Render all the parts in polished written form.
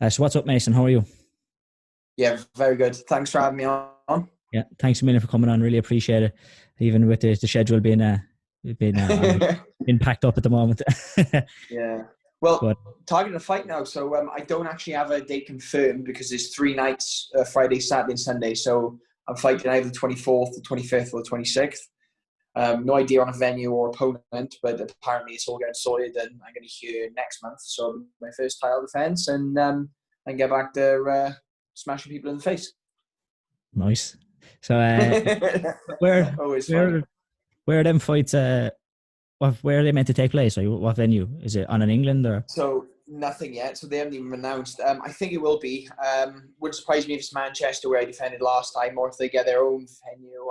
So what's up, Mason? How are you? Yeah, very good. Thanks for having me on. Yeah, thanks a million for coming on. Really appreciate it. Even with the schedule being being packed up at the moment. Yeah. Well, But targeting a fight now, so I don't actually have a date confirmed because there's 3 nights: Friday, Saturday, and Sunday. So I'm fighting either the 24th, the 25th, or the 26th. No idea on a venue or opponent, but apparently it's all getting sorted, and I'm going to hear next month. So my first title defense, and I can get back to smashing people in the face. nice. So where Always fun. where where are them fights? Where are they meant to take place? Like what venue? Is it on in England or? So nothing yet. So they haven't even announced. I think it will be. Wouldn't surprise me if it's Manchester where I defended last time, or if they get their own venue.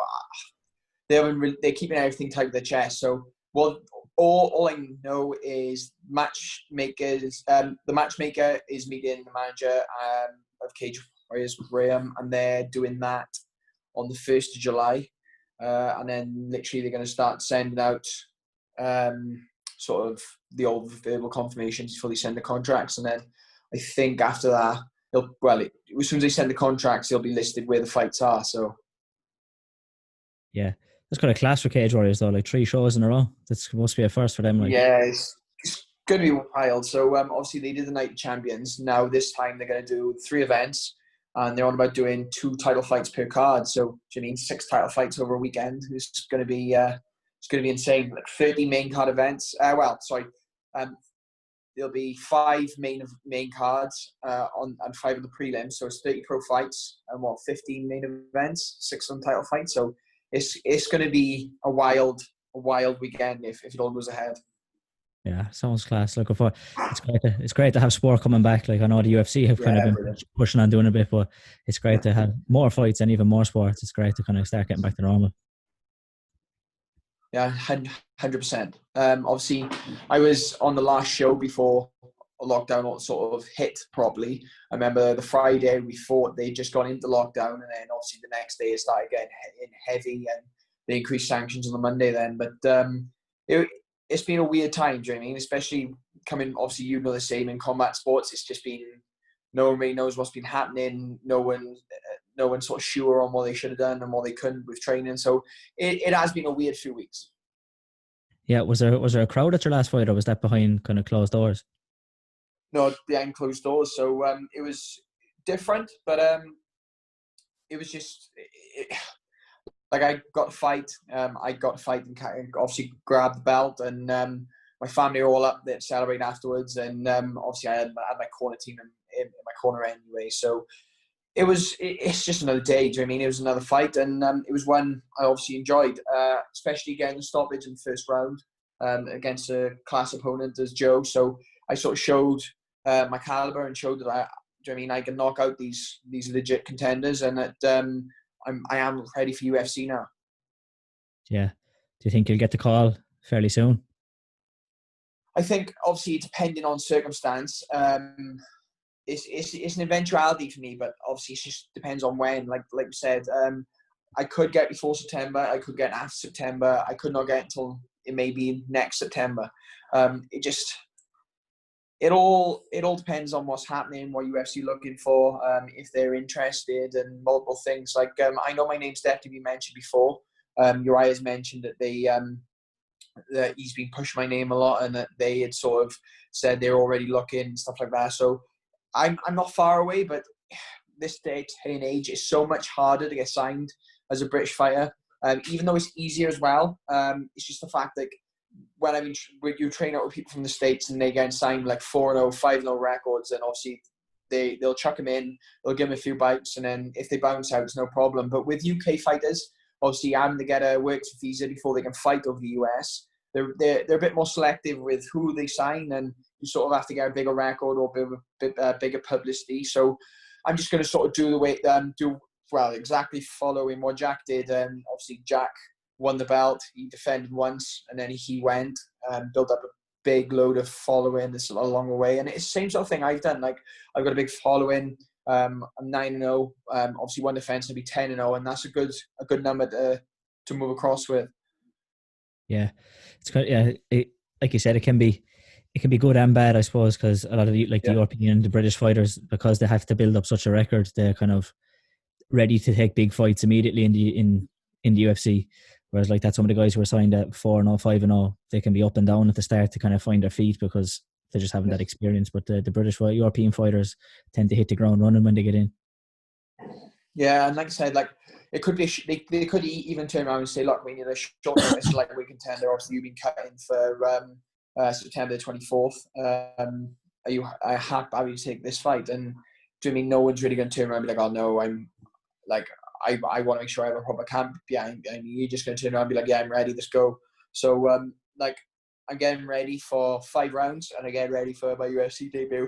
They're keeping everything tight with their chest. So well, all I know is matchmakers. The matchmaker is meeting the manager of Cage Warriors, Graham, and they're doing that on the 1st of July. And then literally they're going to start sending out sort of the old verbal confirmations before they send the contracts. And then I think after that, as soon as they send the contracts, they'll be listed where the fights are. So Yeah, that's kind of class for Cage Warriors though. Like 3 shows in a row. That's must be a first for them. Like yeah, it's going to be wild. So obviously they did the Night of Champions. Now this time they're going to do 3 events, and they're on about doing 2 title fights per card. So do you mean 6 title fights over a weekend? It's going to be insane. Like 30 main card events. Um, there'll be 5 main cards on and 5 of the prelims. So it's 30 pro fights and 15 main events, 6 on title fights. So it's going to be a wild weekend if it all goes ahead. yeah, sounds class. Looking for it's great to have sport coming back. Like I know the UFC have kind of Yeah, been brilliant. pushing on doing a bit, but it's great to have more fights and even more sports. It's great to kind of start getting back to normal. Yeah, 100%. Obviously, I was on the last show before lockdown sort of hit properly. I remember the Friday we fought, they just gone into lockdown, and then obviously the next day it started getting in heavy, and they increased sanctions on the Monday then. But it, it's been a weird time, do you know what I mean? Especially coming, obviously, you know the same in combat sports. It's just been, no one really knows what's been happening. No one sort of sure on what they should have done and what they couldn't with training. So it has been a weird few weeks. Yeah, was there a crowd at your last fight, or was that behind kind of closed doors? No, behind closed doors. So it was different, but it was just like I got to fight. I got to fight and obviously grab the belt, and my family were all up there to celebrate afterwards. And obviously I had my corner team in my corner anyway. So it's just another day. Do you know what I mean? It was another fight, and it was one I obviously enjoyed, especially getting the stoppage in the first round against a class opponent as Joe. So I sort of showed my caliber and showed that do you know what I mean, I can knock out these legit contenders, and that I am ready for UFC now. Yeah. Do you think you'll get the call fairly soon? I think obviously depending on circumstance, it's an eventuality for me, but obviously it just depends on when. Like we said, I could get before September, I could get after September, I could not get until it may be next September. It all depends on what's happening, what UFC looking for, if they're interested, and multiple things. Like I know my name's definitely been mentioned before. Uriah has mentioned that that he's been pushing my name a lot, and that they had sort of said they're already looking and stuff like that. So I'm not far away, but this day and age, it's so much harder to get signed as a British fighter. Even though it's easier as well, it's just the fact that when you train out with people from the States and they get signed like 4-0, 5-0 records, and obviously they'll chuck them in, they'll give them a few bites, and then if they bounce out, it's no problem. But with UK fighters, obviously having to get a work visa before they can fight over the US, they're a bit more selective with who they sign, and you sort of have to get a bigger record or bigger publicity. So I'm just going to sort of exactly following what Jack did. Obviously, Jack won the belt. He defended once, and then he went and built up a big load of following along the way. And it's the same sort of thing I've done. Like I've got a big following. I'm 9-0. Obviously, one defense will be 10-0, and that's a good number to move across with. Yeah, it's kind of, yeah. Like you said, it can be it can be good and bad, I suppose, because a lot of the Yeah. European, the British fighters, because they have to build up such a record, they're kind of ready to take big fights immediately in the UFC. Whereas like that, some of the guys who are signed at 4-0, 5-0, they can be up and down at the start to kind of find their feet because they just haven't Yeah. that experience. But the British European fighters tend to hit the ground running when they get in. Yeah, and like I said, like it could be they could even turn around and say, look, we need a short notice lightweight contender. Obviously, you've been cut in for September the 24th. Are you happy to take this fight? And do you mean no one's really going to turn around and be like, oh no, I'm like I want to make sure I have a proper camp behind me. You're just going to turn around and be like, yeah, I'm ready, let's go. So like I'm getting ready for 5 rounds and I get ready for my UFC debut.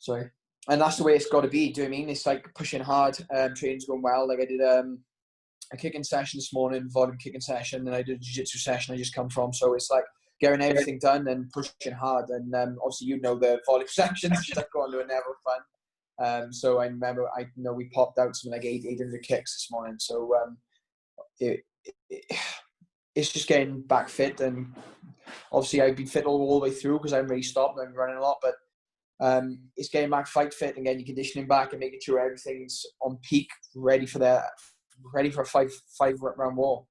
Sorry. And that's the way it's got to be. Do you know what I mean? It's like pushing hard. Training's going well. Like I did a kicking session this morning, volume kicking session, and I did a jiu-jitsu session I just come from. So it's like getting everything done and pushing hard. And obviously, you know, the volume sections that go on to are never fun. So I remember, we popped out something like 800 kicks this morning. So it's just getting back fit. And obviously, I've been fit all the way through because I haven't really stopped. I'm running a lot, but it's getting back fight fit and getting your conditioning back and making sure everything's on peak, ready for a five round war.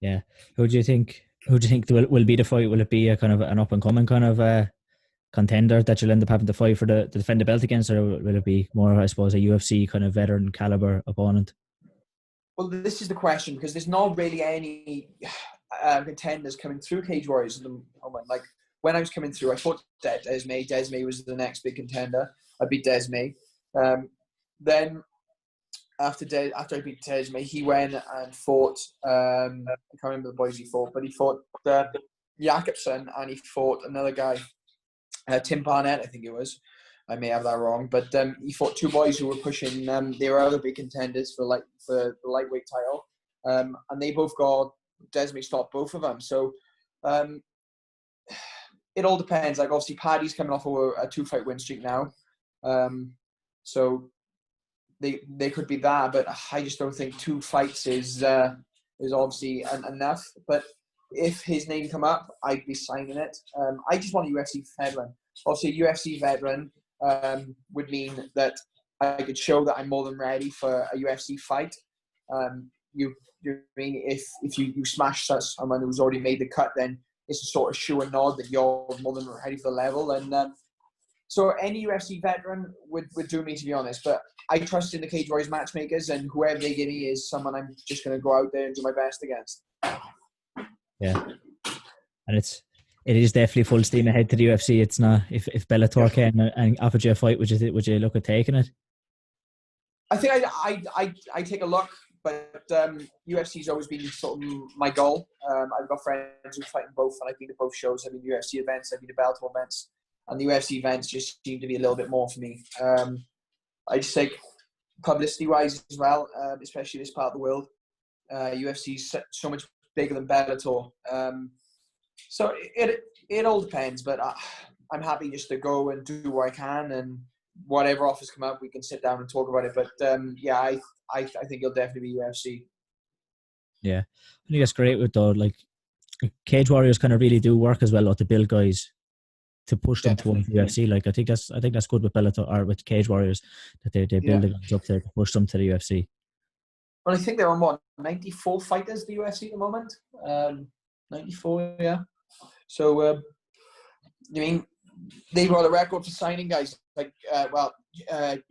Yeah. Who do you think will be the fight? Will it be a kind of an up and coming kind of contender that you'll end up having to fight to defend the belt against, or will it be more, I suppose, a UFC kind of veteran caliber opponent? Well, this is the question because there's not really any contenders coming through Cage Warriors at the moment. Like when I was coming through, I fought Desme. Desme was the next big contender. I beat Desme. Then after I beat Desme, he went and fought. I can't remember the boys he fought, but he fought Jakobsen and he fought another guy, Tim Barnett, I think it was. I may have that wrong, but he fought 2 boys who were pushing. They were other big contenders for the lightweight title, and they both got Desme stopped both of them. So it all depends. Like obviously, Paddy's coming off a 2-fight win streak now, so they could be that. But I just don't think 2 fights is obviously enough. But if his name come up, I'd be signing it. I just want a UFC veteran. Obviously, a UFC veteran would mean that I could show that I'm more than ready for a UFC fight. You mean if you smash someone who's already made the cut, then it's a sort of shoe and nod that you're more than ready for the level. And so any UFC veteran would do me, to be honest. But I trust in the Cage Warriors matchmakers, and whoever they give me is someone I'm just going to go out there and do my best against. Yeah, and it is definitely full steam ahead to the UFC. It's not if Bellator came and offered you a fight, would you look at taking it? I think I take a look, but UFC's always been sort of my goal. I've got friends who fight in both, and I've been to both shows. I've been to UFC events, I've been to Bellator events, and the UFC events just seem to be a little bit more for me. I just think publicity-wise as well, especially this part of the world, UFC's so much bigger than Bellator. So it all depends, but I'm happy just to go and do what I can, and whatever offers come up, we can sit down and talk about it. But yeah, I think it'll definitely be UFC. Yeah, I think that's great with though. Like Cage Warriors kind of really do work as well to build guys to push them towards the UFC. Like I think that's good with Bellator or with Cage Warriors that they build the guys up there to push them to the UFC. Well, I think they're on 94 fighters the UFC at the moment. 94, yeah. So I mean, they got a record for signing guys like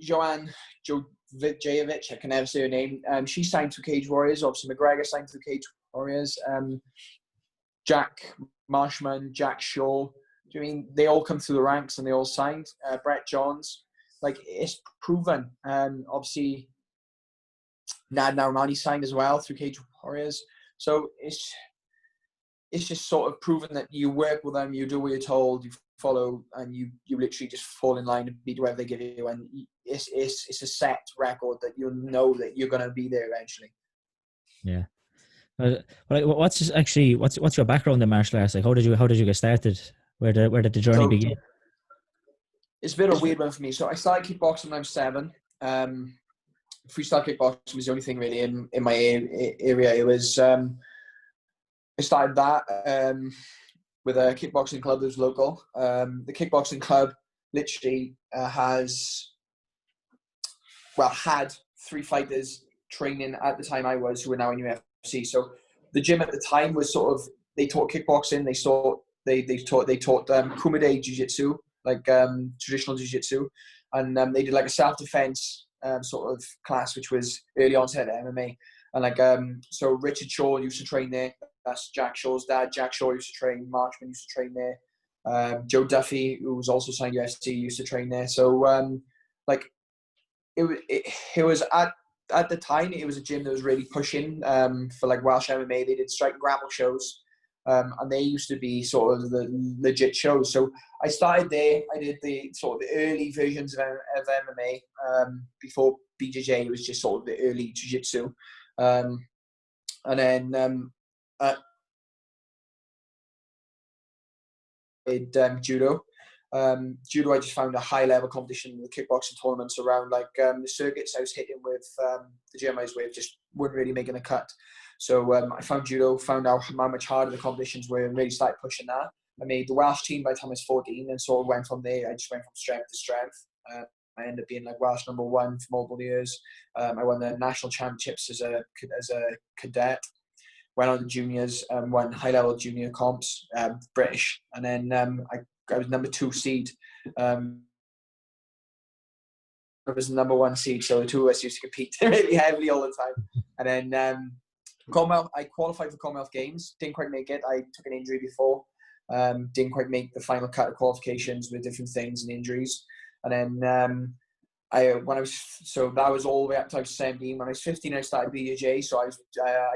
Joanne Jovic. I can never say her name. She signed to Cage Warriors. Obviously, McGregor signed to Cage Warriors. Jack Marshman, Jack Shaw. Do you mean they all come through the ranks and they all signed? Brett Johns, like it's proven. Obviously, Nad Narimani signed as well through Cage Warriors. So it's just sort of proven that you work with them, you do what you're told, you follow, and you literally just fall in line and beat whatever they give you. And it's a set record that you'll know that you're going to be there eventually. Yeah. What's your background in martial arts? Like, how did you get started? Where did the journey begin? It's a bit of a weird one for me. So I started kickboxing when I was 7. Freestyle kickboxing was the only thing really in my area. It was I started that with a kickboxing club that was local. The kickboxing club literally had 3 fighters training at the time I was, who are now in UFC. So the gym at the time was sort of, they taught kickboxing, they taught kumite jiu-jitsu, like traditional jiu-jitsu, and they did like a self-defense sort of class, which was early onset MMA. And like so Richard Shaw used to train there. That's Jack Shaw's dad. Jack Shaw used to train. Marchman used to train there. Joe Duffy, who was also signed UFC, used to train there. So like it was at the time, it was a gym that was really pushing for like Welsh MMA. They did strike and grapple shows, and they used to be sort of the legit shows. So I started there. I did the sort of the early versions of MMA before BJJ. It was just sort of the early jiu-jitsu, and then judo. Judo, I just found a high level competition in the kickboxing tournaments around like the circuits I was hitting with the gym I was with just weren't really making a cut. So I found judo, found out how much harder the competitions were, and really started pushing that. I made the Welsh team by the time I was 14, and sort of went from there. I just went from strength to strength. I ended up being like Welsh #1 for multiple years. I won the national championships as a cadet. Went on the juniors, won high level junior comps, British, and then I was #2 seed. I was the #1 seed, so the two of us used to compete really heavily all the time. And then Commonwealth, I qualified for Commonwealth Games, didn't quite make it. I took an injury before, didn't quite make the final cut of qualifications with different things and injuries. And then that was all the way up to I was 17. When I was 15, I started BJJ, so I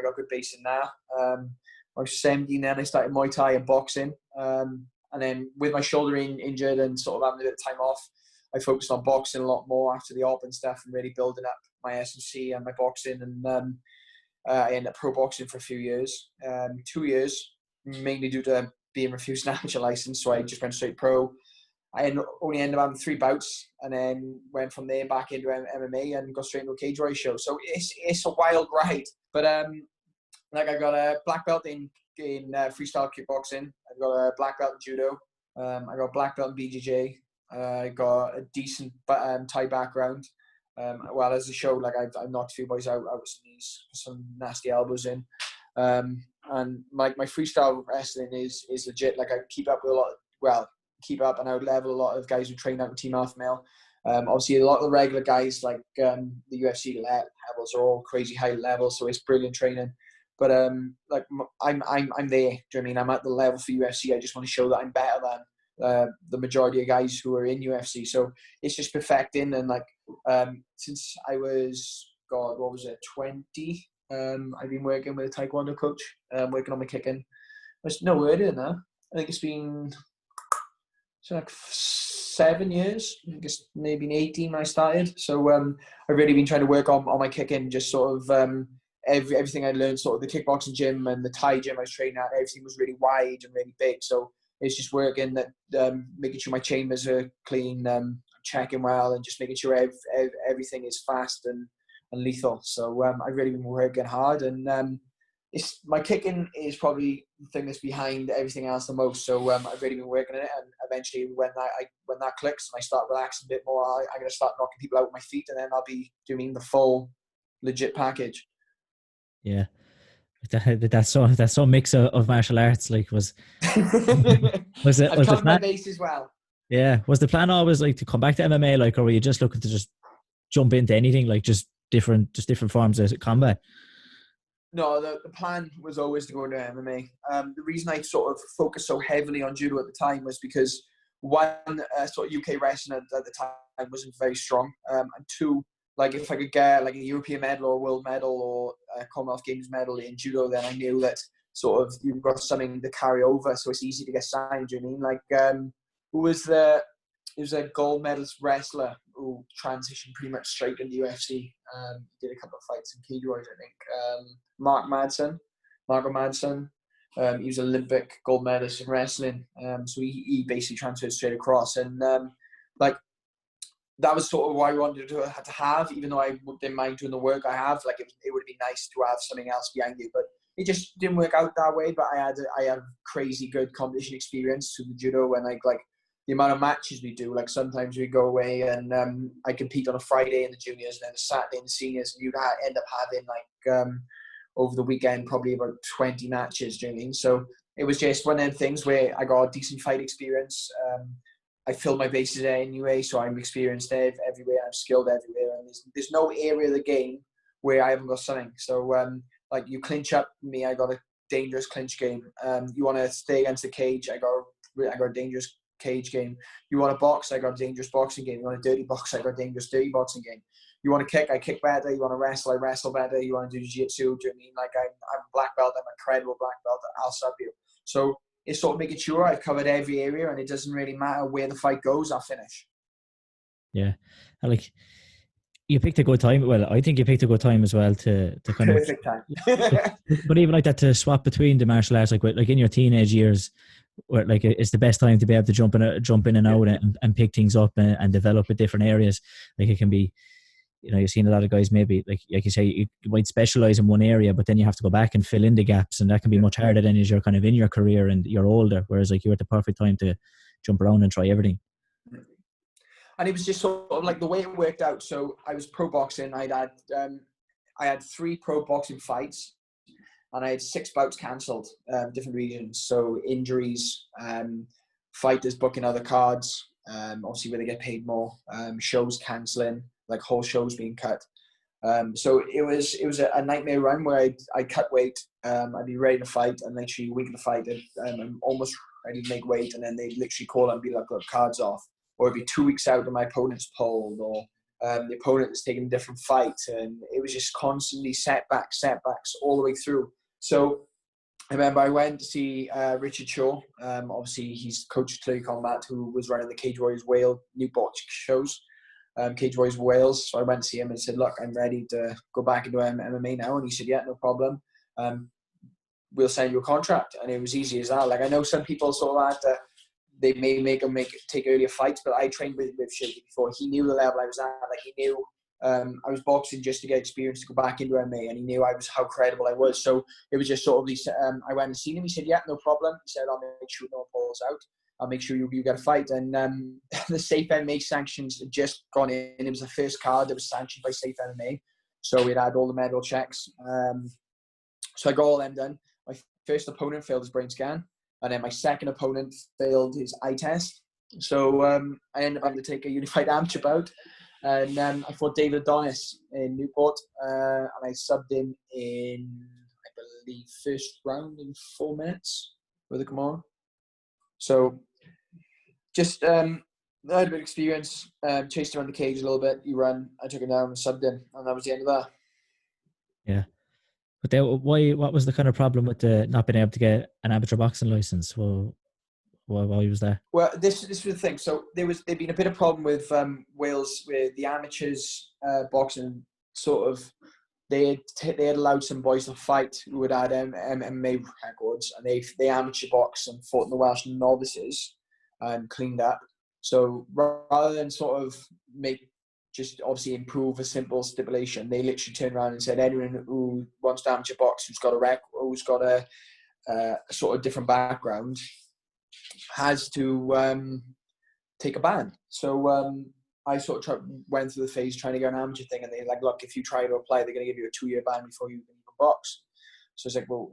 got good base in that. I was 17, then I started Muay Thai and boxing. And then with my shoulder injured and sort of having a bit of time off, I focused on boxing a lot more after the op and stuff, and really building up my SMC and my boxing. And I ended up pro boxing for a few years, 2 years, mainly due to being refused an amateur license. So I just went straight pro. I only ended up having 3 bouts, and then went from there back into MMA and got straight into a cage warrior show. So it's a wild ride. But like I got a black belt in freestyle kickboxing. I got a black belt in judo. I got a black belt in BJJ. I got a decent Thai background. Well, as a show, like I've knocked a few boys out with some nasty elbows in. And my freestyle wrestling is legit. Like I keep up with and I would level a lot of guys who train out in Team Alpha Male. Obviously, a lot of the regular guys like the UFC levels are all crazy high levels, so it's brilliant training. But like I'm there. Do you know what I mean? I'm at the level for UFC. I just want to show that I'm better than the majority of guys who are in UFC. So it's just perfecting. And like since I was 20, I've been working with a Taekwondo coach, working on my kicking. There's no word in that. I think it's been like 7 years. I guess maybe 18 when I started. So I've really been trying to work on my kicking, just sort of everything I learned, sort of the kickboxing gym and the Thai gym I was training at, everything was really wide and really big. So it's just working that, making sure my chambers are clean, checking well, and just making sure everything is fast and lethal. So I've really been working hard, and my kicking is probably the thing that's behind everything else the most. So I've really been working on it, and eventually when that clicks and I start relaxing a bit more, I'm going to start knocking people out with my feet, and then I'll be doing the full legit package. Yeah, that's so mix of martial arts. Like was I've the covered my plan? base as well. Yeah, was the plan always like to come back to MMA, like, or were you just looking to just jump into anything, like just different forms of combat? No, the plan was always to go into MMA. The reason I sort of focused so heavily on judo at the time was because one, sort of UK wrestling at the time wasn't very strong, and two, like if I could get like a European medal or a world medal or a Commonwealth Games medal in judo, then I knew that sort of you've got something to carry over, so it's easy to get signed. Do you know what I mean? Like it was a gold medalist wrestler who transitioned pretty much straight into UFC. Did a couple of fights in cage warriors, I think. Marco Madsen. He was an Olympic gold medalist in wrestling. So he basically transferred straight across. And like that was sort of what I wanted to have, even though I didn't mind doing the work I have. Like it would be nice to have something else behind you. But it just didn't work out that way. But I have crazy good competition experience through the judo, and like the amount of matches we do. Like sometimes we go away and I compete on a Friday in the juniors and then a Saturday in the seniors, and you end up having like over the weekend probably about 20 matches. Do you know what I mean? So it was just one of them things where I got a decent fight experience. I filled my bases there anyway, so I'm experienced everywhere. I'm skilled everywhere, and there's no area of the game where I haven't got something. So like you clinch up me, I got a dangerous clinch game. You want to stay against the cage, I got a dangerous cage game. You want to box, I got a dangerous boxing game. You want a dirty box, I got a dangerous dirty boxing game. You want to kick, I kick better. You want to wrestle, I wrestle better. You want to do jiu-jitsu, do you know what I mean? Like I'm black belt, I'm a credible black belt, I'll sub you. So it's sort of making sure I've covered every area, and it doesn't really matter where the fight goes, I'll finish. Yeah. And like, you picked a good time. Well, I think you picked a good time as well to kind of perfect time. but even like that, to swap between the martial arts, like in your teenage years, where like it's the best time to be able to jump in and out and pick things up and develop in different areas. Like it can be, you've seen a lot of guys maybe like you say, you might specialize in one area, but then you have to go back and fill in the gaps, and that can be much harder than as you're kind of in your career and you're older. Whereas like you're at the perfect time to jump around and try everything. And it was just sort of like the way it worked out. So I was pro boxing. I had 3 pro boxing fights, and I had 6 bouts cancelled, different regions. So injuries, fighters booking other cards, obviously where they get paid more, shows cancelling, like whole shows being cut. So it was a nightmare run where I cut weight, I'd be ready to fight, and literally a week of the fight, I'm almost ready to make weight, and then they'd literally call up and be like, look, cards off. Or it'd be 2 weeks out and my opponent's pulled, or the opponent is taking a different fight. And it was just constantly setbacks all the way through. So I remember I went to see Richard Shaw. Obviously, he's coach of Clear Combat, who was running the Cage Warriors Wales Newport shows, Cage Warriors Wales. So I went to see him and said, look, I'm ready to go back into MMA now. And he said, yeah, no problem. We'll send you a contract. And it was easy as that. Like, I know some people sort of that they may take earlier fights, but I trained with Shaky before. He knew the level I was at. Like, he knew I was boxing just to get experience to go back into MMA, and he knew how credible I was. So it was just sort of I went and seen him. He said, yeah, no problem. He said, I'll make sure no one pulls out. I'll make sure you get a fight. And the Safe MMA sanctions had just gone in. It was the first card that was sanctioned by Safe MMA. So we'd had all the medical checks. So I got all them done. My first opponent failed his brain scan. And then my second opponent failed his eye test. So I ended up having to take a unified amateur bout. And I fought David Adonis in Newport. And I subbed him in, I believe, first round in 4 minutes with a come on. So just I had a bit of experience. Chased around the cage a little bit. He ran. I took him down and subbed him. And that was the end of that. Yeah. But then what was the kind of problem with the not being able to get an amateur boxing license? Well, why was that? Well, this was the thing. So there'd been a bit of problem with Wales, with the amateurs boxing. Sort of, they had allowed some boys to fight who had MMA records, and they amateur boxed and fought in the Welsh novices and cleaned up. So rather than sort of just obviously improve a simple stipulation, they literally turned around and said anyone who wants to amateur box, who's got a sort of different background, has to take a ban. So I sort of went through the phase trying to get an amateur thing, and they're like, look, if you try to apply, they're going to give you a 2-year ban before you can even box. So it's like, well,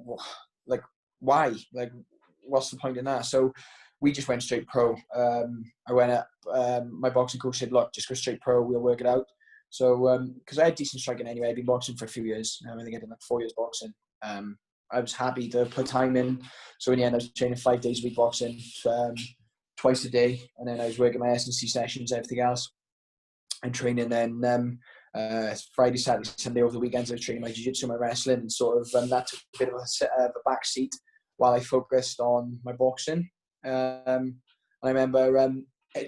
like, why? Like, what's the point in that? So we just went straight pro. I went up, my boxing coach said, look, just go straight pro, we'll work it out. So, because I had decent striking anyway, I'd been boxing for a few years. I think I did like 4 years boxing. I was happy to put time in. So in the end, I was training 5 days a week boxing, twice a day. And then I was working my S&C sessions, everything else. And training then Friday, Saturday, Sunday over the weekends, I was training my jiu-jitsu, my wrestling, and sort of that took a bit of a back seat while I focused on my boxing. I remember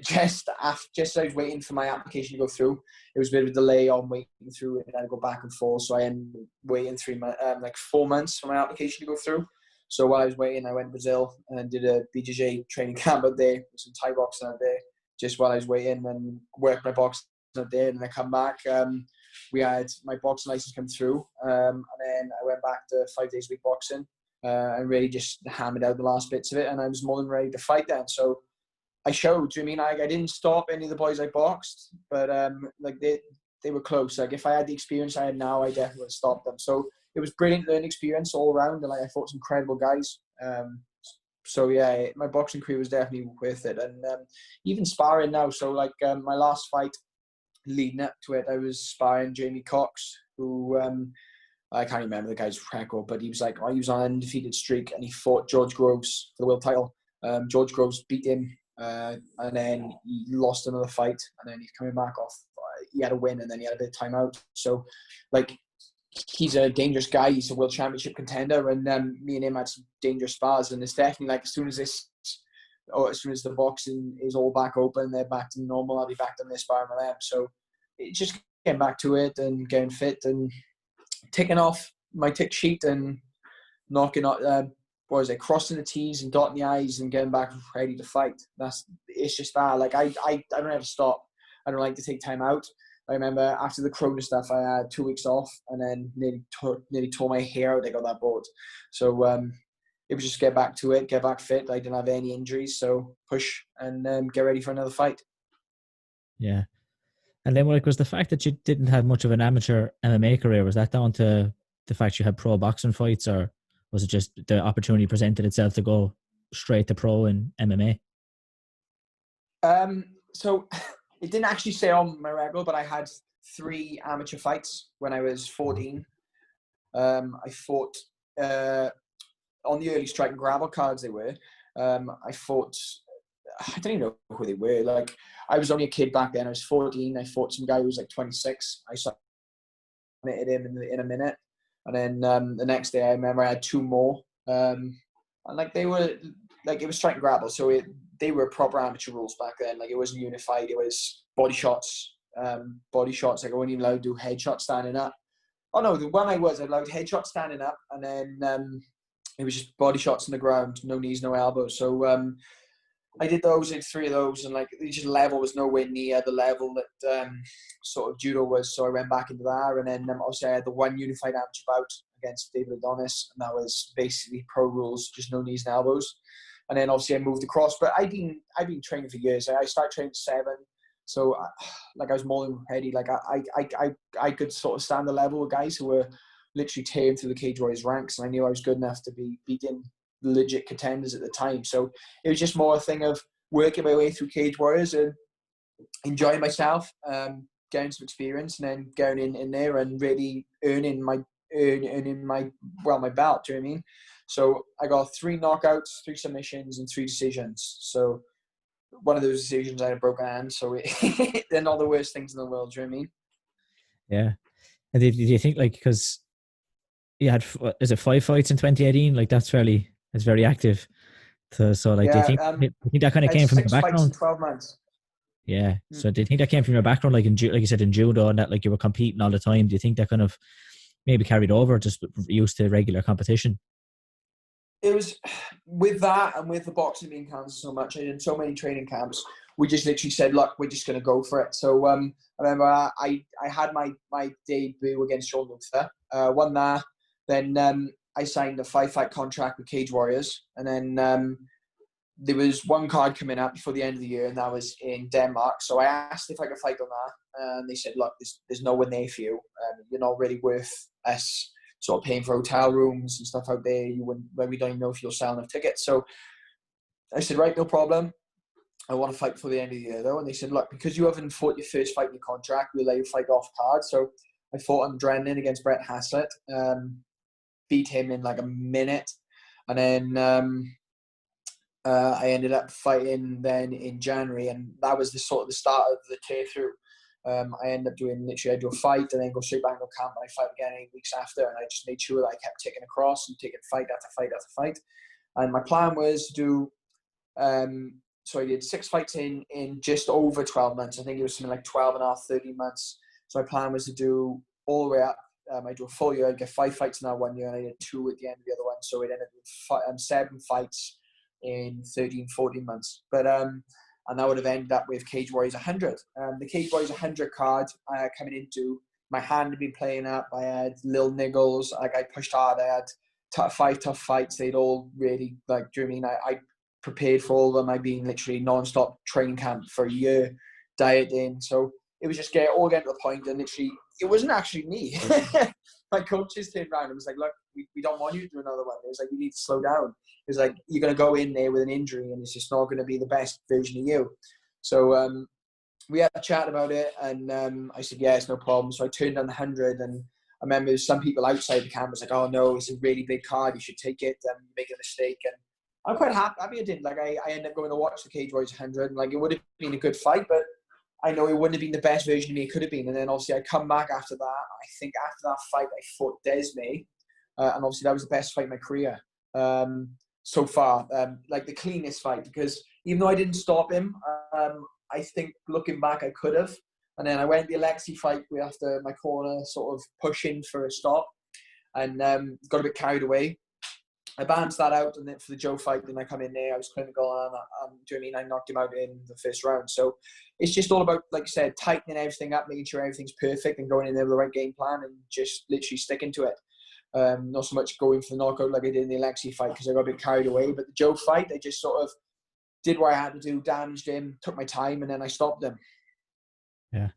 just as I was waiting for my application to go through, it was a bit of a delay on waiting through it, and I'd go back and forth. So I ended up waiting 4 months for my application to go through. So while I was waiting, I went to Brazil and did a BJJ training camp out there, some Thai boxing out there, just while I was waiting, and worked my boxing not there. And then I come back. We had my boxing license come through, and then I went back to 5 days a week boxing, and really just hammered out the last bits of it. And I was more than ready to fight then. So I showed. Do you mean I didn't stop any of the boys I boxed, but like they were close. Like if I had the experience I had now, I definitely would have stopped them. So it was brilliant learning experience all around, and like I fought some incredible guys. So yeah, my boxing career was definitely worth it, and even sparring now. So like my last fight leading up to it, I was sparring Jamie Cox, who I can't remember the guy's record, but he was on an undefeated streak, and he fought George Groves for the world title. George Groves beat him, and then he lost another fight, and then he's coming back off. He had a win, and then he had a bit of time out. So like, he's a dangerous guy. He's a world championship contender, and me and him had some dangerous spars. And it's definitely like as soon as the boxing is all back open, they're back to normal, I'll be back to this sparring with them. So it's just getting back to it and getting fit and ticking off my tick sheet and knocking out, crossing the T's and dotting the I's and getting back ready to fight. It's just that. Like I don't ever stop. I don't like to take time out. I remember after the Corona stuff, I had 2 weeks off and then nearly tore my hair out. I got that bored. So it was just get back to it, get back fit. I didn't have any injuries, so push and get ready for another fight. Yeah. And then was the fact that you didn't have much of an amateur MMA career, was that down to the fact you had pro boxing fights, or was it just the opportunity presented itself to go straight to pro in MMA? So it didn't actually say on my record, but I had 3 amateur fights when I was 14. I fought on the early strike and gravel cards. They were. I fought. I don't even know who they were. Like, I was only a kid back then. I was 14. I fought some guy who was like 26. I submitted him in a minute, and then the next day I remember I had 2 more. And like they were like, it was strike and grapple, so they were proper amateur rules back then. Like, it wasn't unified. It was body shots. Like, I wasn't even allowed to do headshots standing up. Oh no, the one I allowed headshots standing up, and then it was just body shots on the ground, no knees, no elbows. So I did those, I did 3 of those, and like the level was nowhere near the level that sort of judo was. So I went back into that, and then obviously I had the 1 unified amateur bout against David Adonis, and that was basically pro rules, just no knees and elbows. And then obviously I moved across, but I've been training for years. I started training at 7, so like I was more than ready. Like I could sort of stand the level with guys who were literally tearing through the Cage Warriors ranks, and I knew I was good enough to be beating legit contenders at the time. So it was just more a thing of working my way through Cage Warriors and enjoying myself, getting some experience, and then going in there and really earning my belt. Do you know what I mean? So I got 3 knockouts, 3 submissions, and 3 decisions. So one of those decisions I had a broken hand, so they're not the worst things in the world. Do you know what I mean? Yeah. And did you think, like, because you had, is it 5 fights in 2018? Like, that's very active. So like, Yeah, do you think that kind of I had came from your 6 fights in background? 12 months. Yeah. So do you think that came from your background, like like you said, in judo, and that like you were competing all the time? Do you think that kind of maybe carried over, just used to regular competition? It was with that, and with the boxing being cancelled so much, I did so many training camps. We just literally said, look, we're just going to go for it. So I remember I had my debut against Sean Luther, won that. Then I signed a 5-fight contract with Cage Warriors. And then there was 1 card coming up before the end of the year, and that was in Denmark. So I asked if I could fight on that. And they said, look, there's no one there for you. You're not really worth us sort of paying for hotel rooms and stuff out there. We don't even know if you'll sell enough tickets. So I said, right, no problem. I want to fight before the end of the year, though. And they said, look, because you haven't fought your first fight in your contract, we'll let you fight off card. So I fought on adrenaline against Brett Haslett, beat him in like a minute. And then I ended up fighting then in January, and that was the start of the tear through. I ended up I do a fight and then go straight back to camp, and I fight again 8 weeks after, and I just made sure that I kept ticking across and taking fight after fight after fight. And my plan was to do, so I did 6 fights in just over 12 months. I think it was something like 12 and a half, 13 months. So my plan was to do all the way up. I do a full year, I'd get 5 fights in that 1 year, and I did 2 at the end of the other one. So it ended up with 7 fights in 13, 14 months. But and that would have ended up with Cage Warriors 100. The Cage Warriors 100 card coming into, my hand had been playing up. I had little niggles. Like, I pushed hard. I had 5 tough fights. They'd all really, like, do you know what I mean? I prepared for all of them. I'd been literally non-stop training camp for a year, dieting. So it was just all getting to the point, and literally, it wasn't actually me. My coaches turned around and was like, look, we don't want you to do another one. It was like, you need to slow down. It was like, you're going to go in there with an injury, and it's just not going to be the best version of you. So we had a chat about it, and I said, yeah, it's no problem. So I turned down the 100, and I remember some people outside the camp was like, oh no, it's a really big card, you should take it, and make a mistake. And I'm quite happy I didn't. Like, I ended up going to watch the Cage Warriors 100, and like, it would have been a good fight, but I know it wouldn't have been the best version of me it could have been. And then obviously I come back after that. I think after that fight, I fought Desme, and obviously that was the best fight in my career so far. Like, the cleanest fight, because even though I didn't stop him, I think looking back, I could have. And then I went the Alexi fight after my corner sort of pushing for a stop, and got a bit carried away. I balanced that out, and then for the Joe fight, then I come in there, I was clinical, and do you know what I mean? I knocked him out in the first round. So it's just all about, like I said, tightening everything up, making sure everything's perfect, and going in there with the right game plan, and just literally sticking to it. Not so much going for the knockout like I did in the Alexi fight, because I got a bit carried away. But the Joe fight, I just sort of did what I had to do, damaged him, took my time, and then I stopped him. Yeah.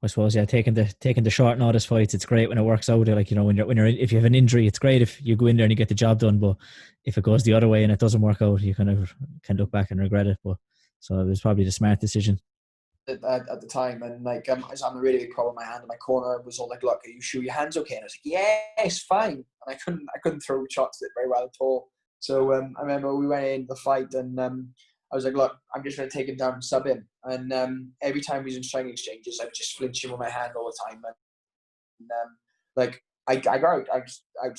I suppose, yeah, taking the short notice fights, it's great when it works out. Like, you know, when you're if you have an injury, it's great if you go in there and you get the job done. But if it goes the other way and it doesn't work out, you kind of can look back and regret it. But so it was probably the smart decision At the time, and like, I was having a really big problem with my hand, and my corner was all like, look, are you sure your hand's okay? And I was like, yes, fine. And I couldn't throw shots very well at all. So I remember we went in the fight, and I was like, look, I'm just going to take him down and sub him. And every time we was in striking exchanges, I was just flinching with my hand all the time. And like, I got out. I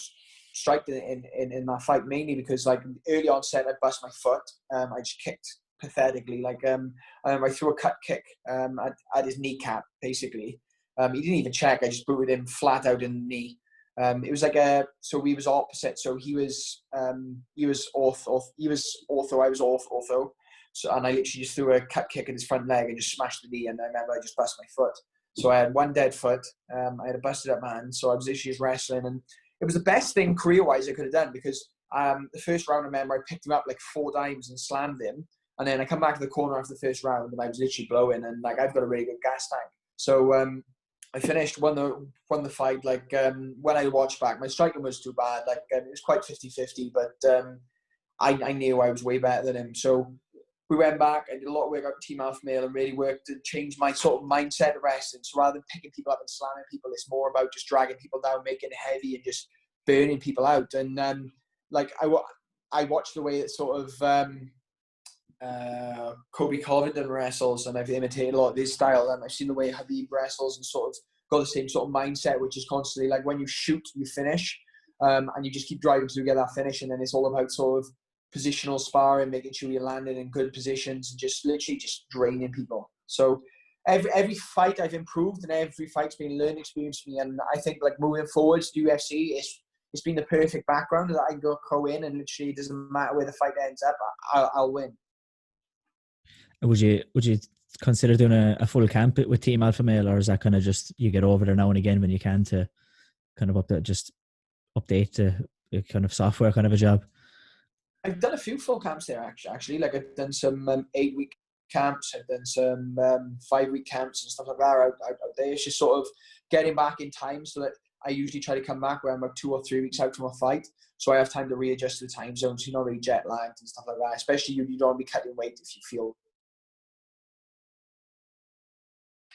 striked in that fight mainly because, like, early on set, I bust my foot. I just kicked pathetically. Like, I threw a cut kick at his kneecap, basically. He didn't even check. I just booted him flat out in the knee. It was like so we was opposite. So he was ortho, I was ortho. So, and I literally just threw a cut kick at his front leg and just smashed the knee. And I remember I just busted my foot. So I had one dead foot. I had a busted up hand. So I was literally just wrestling, and it was the best thing career-wise I could have done, because the first round, I remember I picked him up like 4 times and slammed him. And then I come back to the corner after the first round, and I was literally blowing, and like, I've got a really good gas tank. So I finished, won the fight. Like, when I watched back, my striking was too bad. Like, it was quite 50-50, but I knew I was way better than him. So we went back. I did a lot of work out Team Alpha Male, and really worked to change my sort of mindset of wrestling. So rather than picking people up and slamming people, it's more about just dragging people down, making it heavy, and just burning people out. And like, I watched the way that sort of Kobe Covington wrestles, and I've imitated a lot of his style, and I've seen the way Habib wrestles, and sort of got the same sort of mindset, which is constantly like, when you shoot, you finish, and you just keep driving to get that finish. And then it's all about sort of positional sparring, making sure you're landing in good positions, and just literally just draining people. So every fight I've improved, and every fight's been a learning experience for me. And I think, like, moving forwards to UFC, it's been the perfect background that I can go in, and literally, it doesn't matter where the fight ends up, I'll win. Would you consider doing a full camp with Team Alpha Male, or is that kind of just you get over there now and again when you can to kind of update the kind of software kind of a job? I've done a few full camps there, actually. Like, I've done some 8-week camps. I've done some 5-week camps and stuff like that out there. It's just sort of getting back in time, so that I usually try to come back when I'm about 2 or 3 weeks out from a fight, so I have time to readjust to the time zone, so you're not really jet lagged and stuff like that. Especially you don't want to be cutting weight if you feel.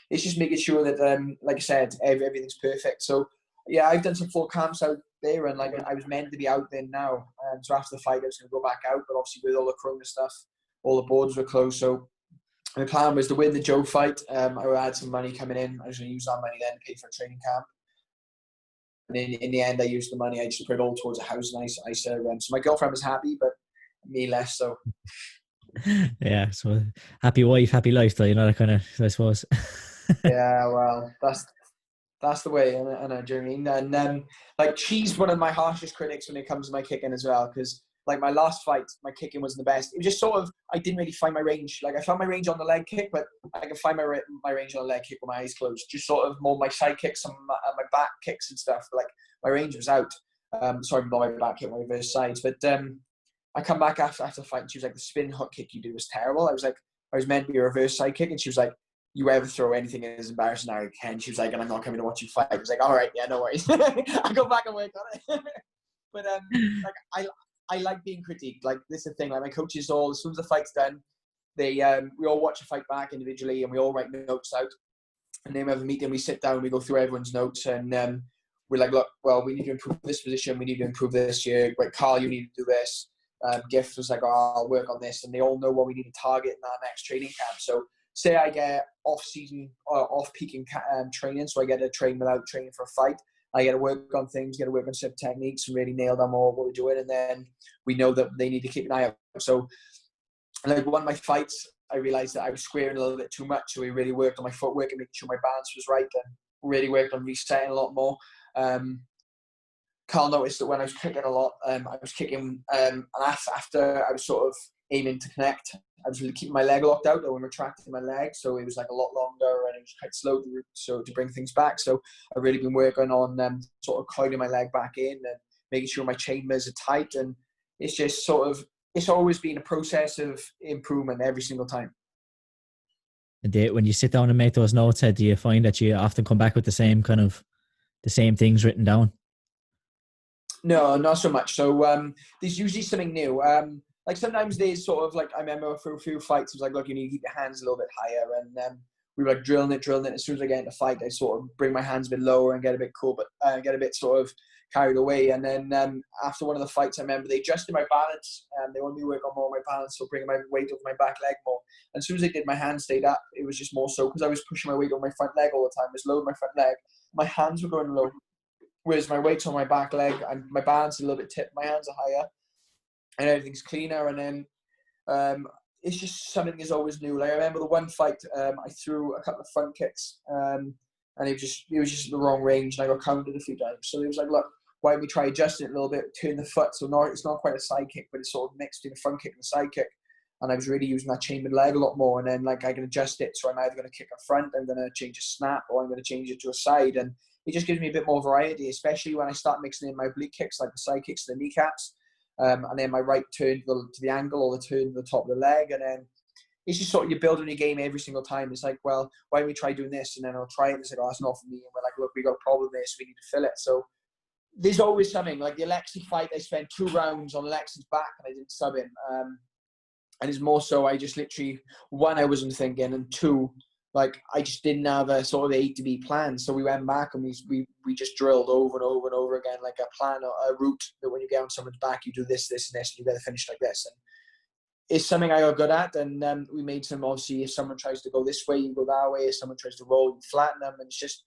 It's just making sure that, like I said, everything's perfect. So yeah, I've done some full camps out there, and like, I was meant to be out there now. So after the fight, I was going to go back out, but obviously with all the Corona stuff, all the borders were closed. So my plan was to win the Joe fight. I had some money coming in. I was going to use that money then to pay for a training camp. And in the end, I used the money. I just put it all towards a house, and I said, so my girlfriend was happy, but me less so. Yeah, so happy wife, happy life, though, you know, that kind of, I suppose. Yeah, well, that's the way, and do you know what I mean? And like, she's one of my harshest critics when it comes to my kicking as well, because like my last fight, my kicking wasn't the best. It was just sort of, I didn't really find my range. Like I found my range on the leg kick, but I can find my range on the leg kick with my eyes closed. Just sort of more my side kicks and my back kicks and stuff. Like my range was out. Sorry, not my back kick, my reverse sides. But I come back after the fight and she was like, the spin hook kick you did was terrible. I was like, I was meant to be a reverse side kick. And she was like, you ever throw anything as embarrassing as you can? She was like, and I'm not coming to watch you fight. I was like, all right, yeah, no worries. I go back and work on it. But like I like being critiqued. Like this is the thing. Like my coaches all, as soon as the fight's done, they we all watch the fight back individually and we all write notes out. And then we have a meeting. We sit down. We go through everyone's notes and we're like, look, well, we need to improve this position. We need to improve this here. Like Carl, you need to do this. Gift was like, oh, I'll work on this, and they all know what we need to target in our next training camp. So say I get off-season or off-peaking training, so I get to train without training for a fight. I get to work on things, get to work on certain techniques and really nail them all what we're doing. And then we know that they need to keep an eye out. So like one of my fights, I realized that I was squaring a little bit too much. So we really worked on my footwork and making sure my balance was right and really worked on resetting a lot more. Carl noticed that when I was kicking a lot, I was kicking, and after I was sort of aiming to connect, I was really keeping my leg locked out and retracting my leg, so it was like a lot longer and it was quite slow to bring things back. So I've really been working on sort of coiling my leg back in and making sure my chambers are tight, and it's just sort of, it's always been a process of improvement every single time. And when you sit down and make those notes, do you find that you often come back with the same things written down? No, not so much. So there's usually something new. Like sometimes there's sort of like, I remember for a few fights, it was like, look, you need to keep your hands a little bit higher. And we were like drilling it. As soon as I get into fight, I sort of bring my hands a bit lower and get a bit cool, but get a bit sort of carried away. And then after one of the fights, I remember they adjusted my balance and they wanted me to work on more of my balance, so bringing my weight over my back leg more. And as soon as I did, my hands stayed up. It was just more so because I was pushing my weight on my front leg all the time. I was low on my front leg. My hands were going low. Whereas my weight's on my back leg and my balance is a little bit tipped, my hands are higher and everything's cleaner. And then it's just something is always new. Like I remember the one fight, I threw a couple of front kicks and it was just the wrong range and I got counted a few times. So it was like, look, why don't we try adjusting it a little bit, turn the foot. So it's not quite a side kick, but it's sort of mixed between a front kick and a side kick. And I was really using that chambered leg a lot more. And then like I can adjust it. So I'm either going to kick a front, I'm going to change a snap, or I'm going to change it to a side. And it just gives me a bit more variety, especially when I start mixing in my oblique kicks, like the side kicks to the kneecaps, and then my right turn to the ankle or the turn to the top of the leg. And then it's just sort of, you're building your game every single time. It's like, well, why don't we try doing this? And then I'll try it. It's like, oh, it's not for me. And we're like, look, we got a problem there, so we need to fill it. So there's always something. Like the Alexi fight, I spent 2 rounds on Alexi's back and I didn't sub him. And it's more so I just literally, one, I wasn't thinking, and 2, like I just didn't have a sort of A to B plan. So we went back and we just drilled over and over and over again, like a plan, a route that when you get on someone's back, you do this, this, and this, and you got to finish like this. And it's something I got good at. And we made some, obviously, if someone tries to go this way, you go that way. If someone tries to roll, you flatten them. And it's just,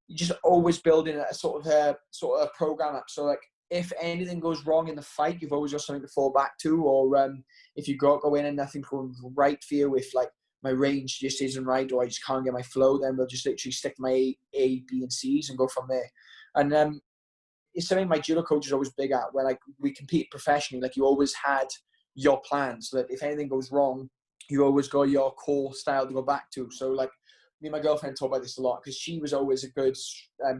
you just always building a sort of program up. So like, if anything goes wrong in the fight, you've always got something to fall back to. Or if you go in and nothing's going right for you, if like my range just isn't right or I just can't get my flow, then we'll just literally stick to my A, B, and C's and go from there. And it's something my judo coach is always big at, where like we compete professionally. Like you always had your plan, so that if anything goes wrong, you always got your core style to go back to. So like me and my girlfriend talk about this a lot because she was always a good,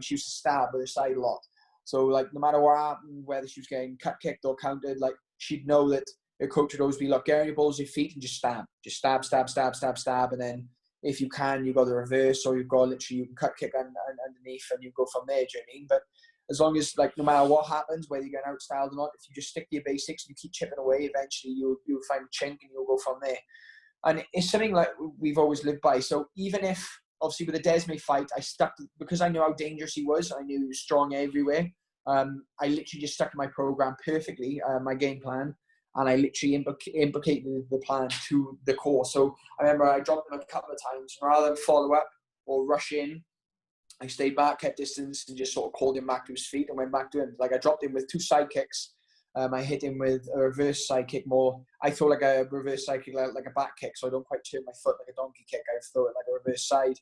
she used to stab with her side a lot. So like no matter what happened, whether she was getting cut, kicked, or counted, like she'd know that her coach would always be like, get on your balls, your feet, and just stab. Just stab, stab, stab, stab, stab. And then if you can, you got the reverse, or you've got literally, you can cut, kick underneath, and you go from there, do you know what I mean? But as long as, like, no matter what happens, whether you're getting outstyled or not, if you just stick to your basics and you keep chipping away, eventually you'll find a chink and you'll go from there. And it's something like we've always lived by. So even if, obviously with the Desme fight, I stuck, because I knew how dangerous he was, I knew he was strong everywhere, I literally just stuck to my program perfectly, my game plan, and I literally implicated the plan to the core. So I remember I dropped him a couple of times, and rather than follow up or rush in, I stayed back, kept distance, and just sort of called him back to his feet and went back to him. Like I dropped him with 2 side kicks. I hit him with a reverse side kick more. I throw like a reverse side kick like a back kick, so I don't quite turn my foot like a donkey kick. I throw it like a reverse side.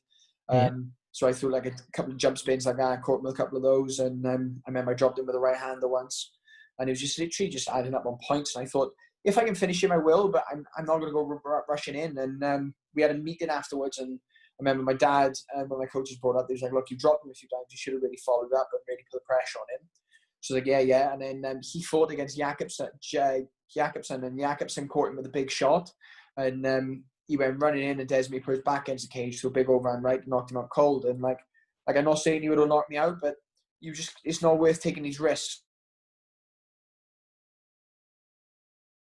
So I threw like a couple of jump spins like that. I caught him with a couple of those, and I remember I dropped him with a right hander once. and it was just literally just adding up on points. And I thought, if I can finish him, I will, but I'm not going to go rushing in. And we had a meeting afterwards, and I remember my dad and one of my coaches brought up, he was like, look, you dropped him a few times, you should have really followed up and really put the pressure on him. So like, yeah. And then he fought against Jakobsen, and Jakobsen caught him with a big shot. And he went running in, and Desmond put his back against the cage to a big overhand right, knocked him out cold. And like I'm not saying he would have knocked me out, but it's not worth taking these risks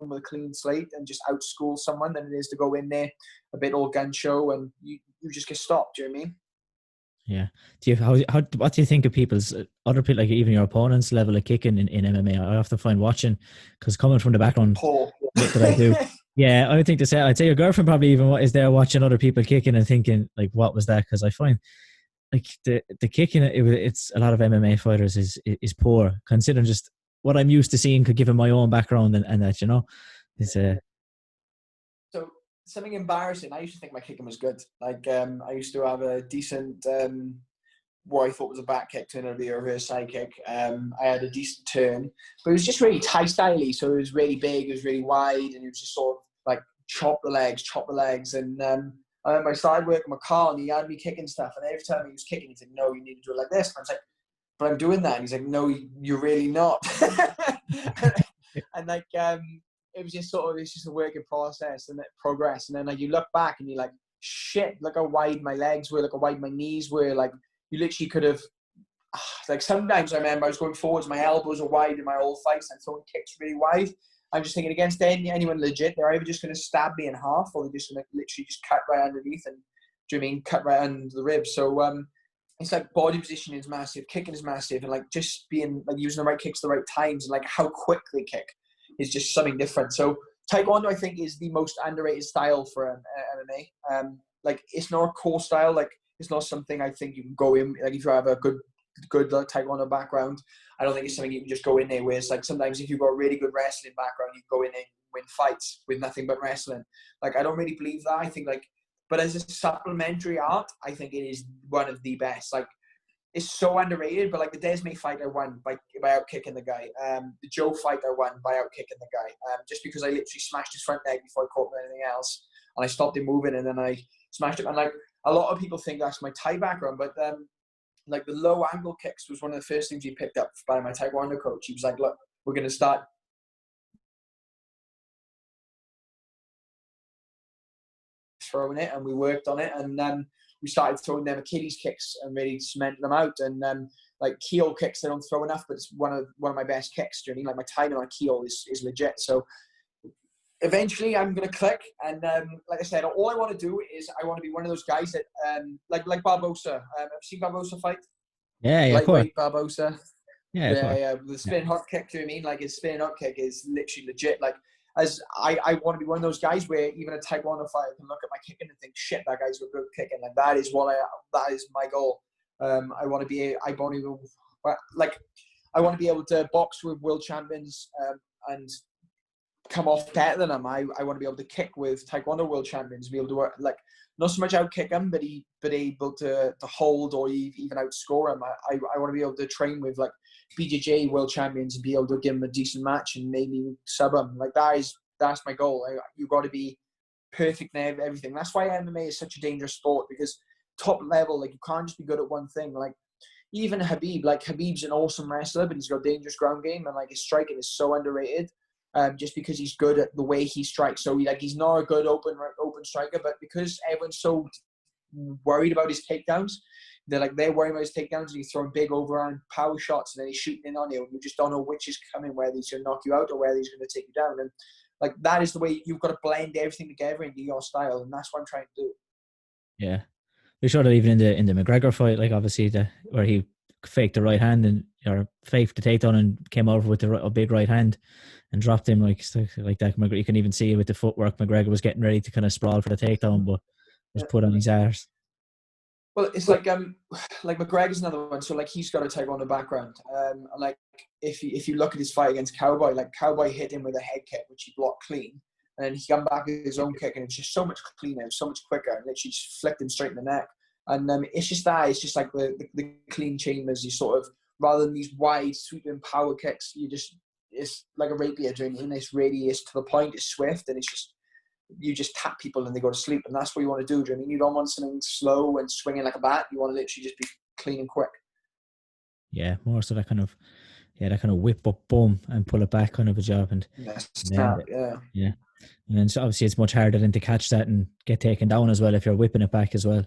with a clean slate and just outschool someone than it is to go in there a bit all gun show and you just get stopped. Do you know what I mean? Yeah. What do you think of people's other people, like even your opponent's level of kicking in MMA? I often find watching, because coming from the background Poor. that I do, yeah, I would think I'd say your girlfriend probably even is there watching other people kicking and thinking like, what was that? Because I find like the kicking, it's a lot of MMA fighters is poor, considering just what I'm used to seeing, given my own background and that, it's So something embarrassing. I used to think my kicking was good. Like I used to have a decent what I thought was a back kick turn out to be a reverse side kick. I had a decent turn, but it was just really Thai styley. So it was really big, it was really wide, and it was just sort of like chop the legs. And I started working with Carl, and he had me kicking stuff. And every time he was kicking, he said, "No, you need to do it like this." And I was like, "But I'm doing that." And he's like, "No, you're really not." and like it was just it's just a working process and progress. And then like you look back and you're like, shit, look how wide my legs were, look how wide my knees were. Like you literally could have, like sometimes I remember I was going forwards, my elbows are wide in my old fights and throwing kicks really wide. I'm just thinking against anyone legit, they're either just going to stab me in half or they're just going to literally just cut right underneath and, do you know what I mean, cut right under the ribs. So it's like body positioning is massive, kicking is massive, and like just being like using the right kicks at the right times and like how quick they kick is just something different. So Taekwondo, I think, is the most underrated style for MMA. Like it's not a core style. Like it's not something I think you can go in. Like if you have a good Taekwondo background, I don't think it's something you can just go in there. Whereas like sometimes if you've got a really good wrestling background, you go in and win fights with nothing but wrestling. Like I don't really believe that. I think like, but as a supplementary art, I think it is one of the best. Like it's so underrated, but like the Desmond fight I won by out kicking the guy. The Joe fight I won by out kicking the guy. Just because I literally smashed his front leg before I caught him with anything else, and I stopped him moving, and then I smashed him. And like a lot of people think that's my Thai background, but like the low angle kicks was one of the first things he picked up by my Taekwondo coach. He was like, "Look, we're going to start throwing it," and we worked on it, and we started throwing them Achilles kicks and really cementing them out. And like keel kicks, I don't throw enough, but it's one of my best kicks. Do you know what I mean? Like my timing on keel is legit. So eventually, I'm gonna click. And like I said, all I want to do is I want to be one of those guys that like Barbosa. Have you seen Barbosa fight? yeah, of course. Lightweight Barbosa. Yeah. The spin hot kick. Do you know what I mean? Like his spin hot kick is literally legit. Like as I want to be one of those guys where even a Taekwondo fighter can look at my kicking and think, shit, that guy's got good kicking. Like that is my goal. I want to be able to box with world champions and come off better than them. I want to be able to kick with Taekwondo world champions, be able to work, like not so much out kick them, but able to hold or even outscore them. I want to be able to train with like BJJ world champions and be able to give them a decent match and maybe sub them. Like that's my goal. You've got to be perfect in everything. That's why MMA is such a dangerous sport, because top level, like you can't just be good at one thing. Like even Habib's an awesome wrestler, but he's got a dangerous ground game, and like his striking is so underrated. Just because he's good at the way he strikes. So he's not a good open striker, but because everyone's so worried about his takedowns, they're worried about his takedowns, and he's throwing big overhand power shots, and then he's shooting in on you, and you just don't know which is coming, whether he's going to knock you out or whether he's going to take you down. And like that is the way you've got to blend everything together into your style, and that's what I'm trying to do. Yeah, we showed it even in the McGregor fight, like obviously where he faked the right hand or faked the takedown and came over with a big right hand and dropped him like that. You can even see it with the footwork. McGregor was getting ready to kind of sprawl for the takedown, but was put on his arse. Well, it's like McGregor's another one. So like he's got a Taekwondo background. Like if you look at his fight against Cowboy, like Cowboy hit him with a head kick, which he blocked clean, and then he came back with his own kick, and it's just so much cleaner, so much quicker, and literally just flicked him straight in the neck. And it's just like the clean chambers. You sort of, rather than these wide sweeping power kicks, you just it's like a rapier, do you know what I mean? It's really, it's to the point, it's swift, and it's just, you just tap people and they go to sleep, and that's what you want to do, do you know what I mean? You don't want something slow and swinging like a bat. You want to literally just be clean and quick. Yeah, more so that kind of, that kind of whip up, boom, and pull it back kind of a job. And then, Snap, yeah. yeah. And then so obviously it's much harder than to catch that and get taken down as well if you're whipping it back as well.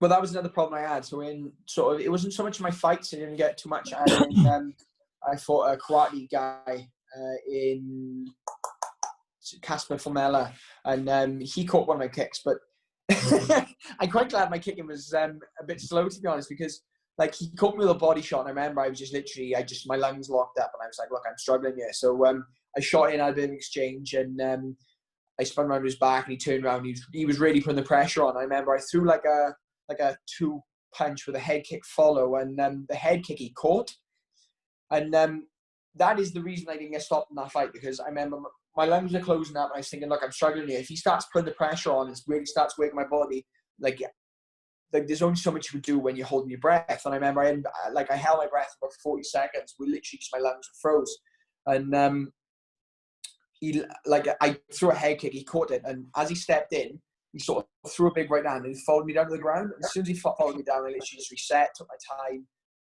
Well, that was another problem I had. So in sort of, it wasn't so much my fights. I didn't get too much. I had in, I fought a karate guy in Casper Formella, and he caught one of my kicks. But I'm quite glad my kicking was a bit slow, to be honest, because like he caught me with a body shot, and I remember I was just literally, my lungs locked up, and I was like, look, I'm struggling here. So I shot in, had a bit of exchange, and I spun around his back, and he turned around. He was really putting the pressure on. I remember I threw like a 2-punch with a head kick follow, and the head kick he caught, and that is the reason I didn't get stopped in that fight, because I remember my lungs are closing up, and I was thinking, look, I'm struggling here. If he starts putting the pressure on, it really starts working my body. Like there's only so much you can do when you're holding your breath. And I remember I held my breath for about 40 seconds. We literally just, my lungs were froze, and I threw a head kick. He caught it, and as he stepped in, he sort of threw a big right hand and he followed me down to the ground. And as soon as he followed me down, I literally just reset, took my time,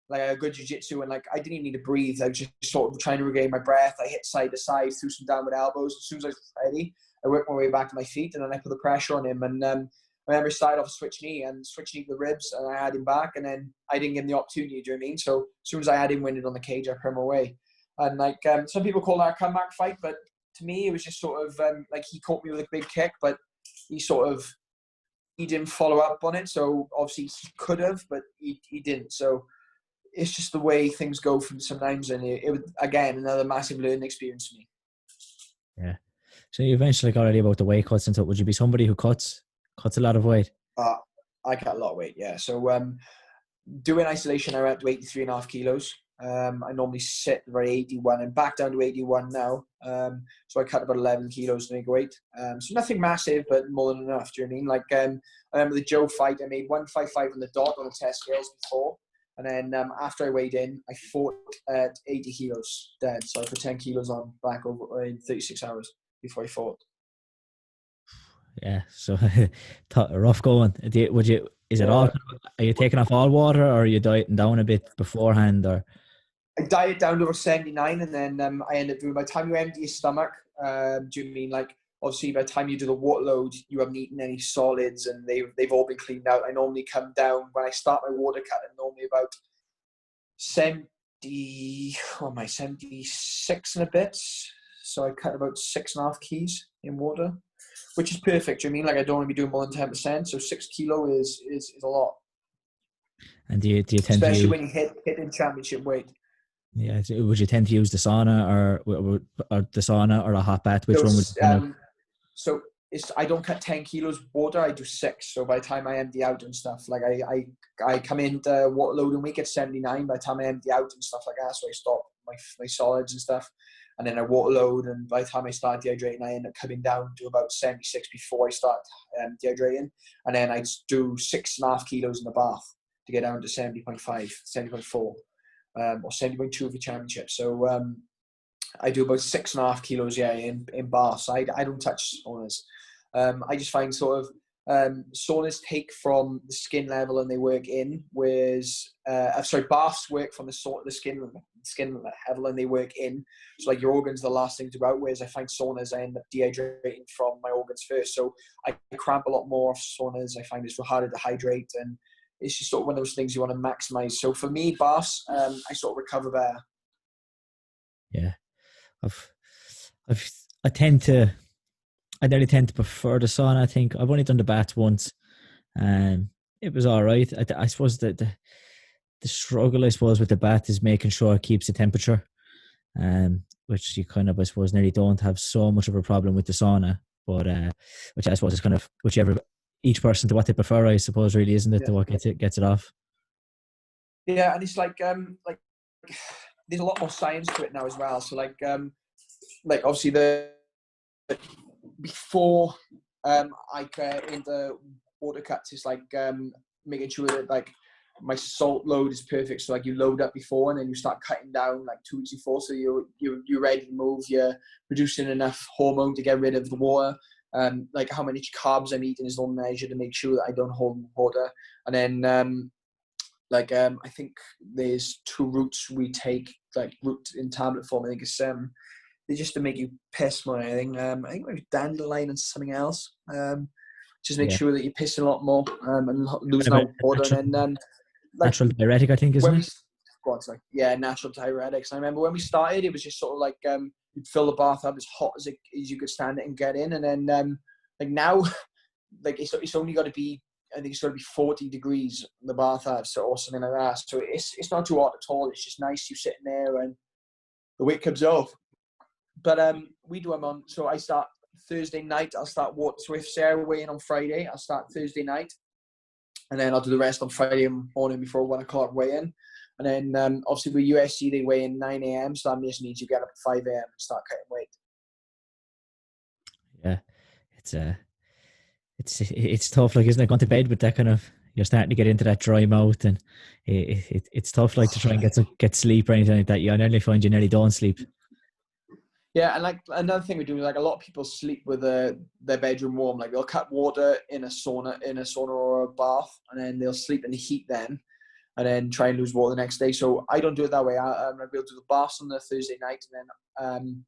like a good jiu-jitsu, and like I didn't even need to breathe. I was just sort of trying to regain my breath. I hit side to side, threw some downward elbows. As soon as I was ready, I worked my way back to my feet, and then I put the pressure on him. And I remember he started off a switch knee to the ribs, and I had him back, and then I didn't give him the opportunity, do you know what I mean? So as soon as I had him winded on the cage, I put him away. And like some people call that a comeback fight, but to me, it was just sort of like he caught me with a big kick, but he didn't follow up on it. So obviously he could have, but he didn't. So it's just the way things go from sometimes. And it was, again, another massive learning experience for me. Yeah. So you eventually got already about the weight cuts and stuff. Would you be somebody who cuts a lot of weight? I cut a lot of weight, yeah. So doing isolation, I went to 83.5 kilos. I normally sit around 81 and back down to 81 now. So I cut about 11 kilos to make weight. So nothing massive, but more than enough. Do you know what I mean? Like I remember the Joe fight, I made 155 on the dot on the test scales before. And then after I weighed in, I fought at 80 kilos dead. So I put 10 kilos on back over in 36 hours before I fought. Yeah, so rough going. Is it all? Are you taking off all water, or are you dieting down a bit beforehand, or? I diet down to over 79, and then I end up doing, by the time you empty your stomach, do you mean like, obviously by the time you do the water load, you haven't eaten any solids and they've all been cleaned out. I normally come down, when I start my water cut, I'm normally about 76 and a bit. So I cut about 6.5 keys in water, which is perfect. Do you mean like I don't want to be doing more than 10%? So 6 kilo is a lot. And do you tend especially to when you hit in championship weight? Yeah, would you tend to use the sauna or the sauna or a hot bath? Which one would you So I don't cut 10 kilos water. I do 6. So by the time I empty out and stuff, like I come into water loading week at 79. By the time I empty out and stuff like that, so I stop my solids and stuff, and then I water load. And by the time I start dehydrating, I end up coming down to about 76 before I start dehydrating. And then I do 6.5 kilos in the bath to get down to 70.5, 70.4, or 70.2 of the championship. So I do about 6.5 kilos, in baths. I don't touch saunas. I just find sort of saunas take from the skin level and they work in, whereas baths work from the skin level and they work in. So like your organs are the last thing to go out, whereas I find saunas, I end up dehydrating from my organs first. So I cramp a lot more off saunas. I find it's harder to hydrate, and it's just sort of one of those things you want to maximize. So for me, baths, I sort of recover better. Yeah. I nearly tend to prefer the sauna. I think I've only done the bath once, and it was all right. I suppose that the struggle, I suppose, with the bath is making sure it keeps the temperature, which you kind of, I suppose, nearly don't have so much of a problem with the sauna. But which I suppose is kind of whichever each person to what they prefer, I suppose, really, isn't it? Yeah. To what gets it off. Yeah, and it's like there's a lot more science to it now as well. So like obviously before I get into water cuts, it's like making sure that like my salt load is perfect. So like you load up before and then you start cutting down like 2 weeks before. So you're ready to move. You're producing enough hormone to get rid of the water. Like how many carbs I'm eating is all measured to make sure that I don't hold water. And then I think there's 2 routes we take, like root in tablet form. I think it's they're just to make you piss more than anything. I think maybe dandelion and something else. Just make Yeah. sure that you're pissing a lot more and losing Kind of out water. And then like natural diuretic, I think, isn't when it? yeah, natural diuretics. I remember when we started, it was just sort of like you'd fill the bath up as hot as you could stand it and get in, and then like now, like it's only got to be, I think it's got to be 40 degrees in the bath so or something like that. So it's not too hot at all. It's just nice you sitting there and the weight comes off. But we do them on. So I start Thursday night. I'll start water. So if Sarah weigh in on Friday, I'll start Thursday night, and then I'll do the rest on Friday morning before 1 o'clock weigh in. And then obviously with USC they weigh in 9 a.m. So that just means you get up at 5 a.m. and start cutting weight. Yeah, it's tough, like, isn't it? Going to bed with that kind of, you're starting to get into that dry mouth, and it's tough, like, to try and get sleep or anything like that. You nearly find you nearly don't sleep. Yeah, and like another thing we do is like a lot of people sleep with their bedroom warm. Like they'll cut water in a sauna or a bath, and then they'll sleep in the heat then, and then try and lose water the next day. So I don't do it that way. I'll do the baths on the Thursday night, and then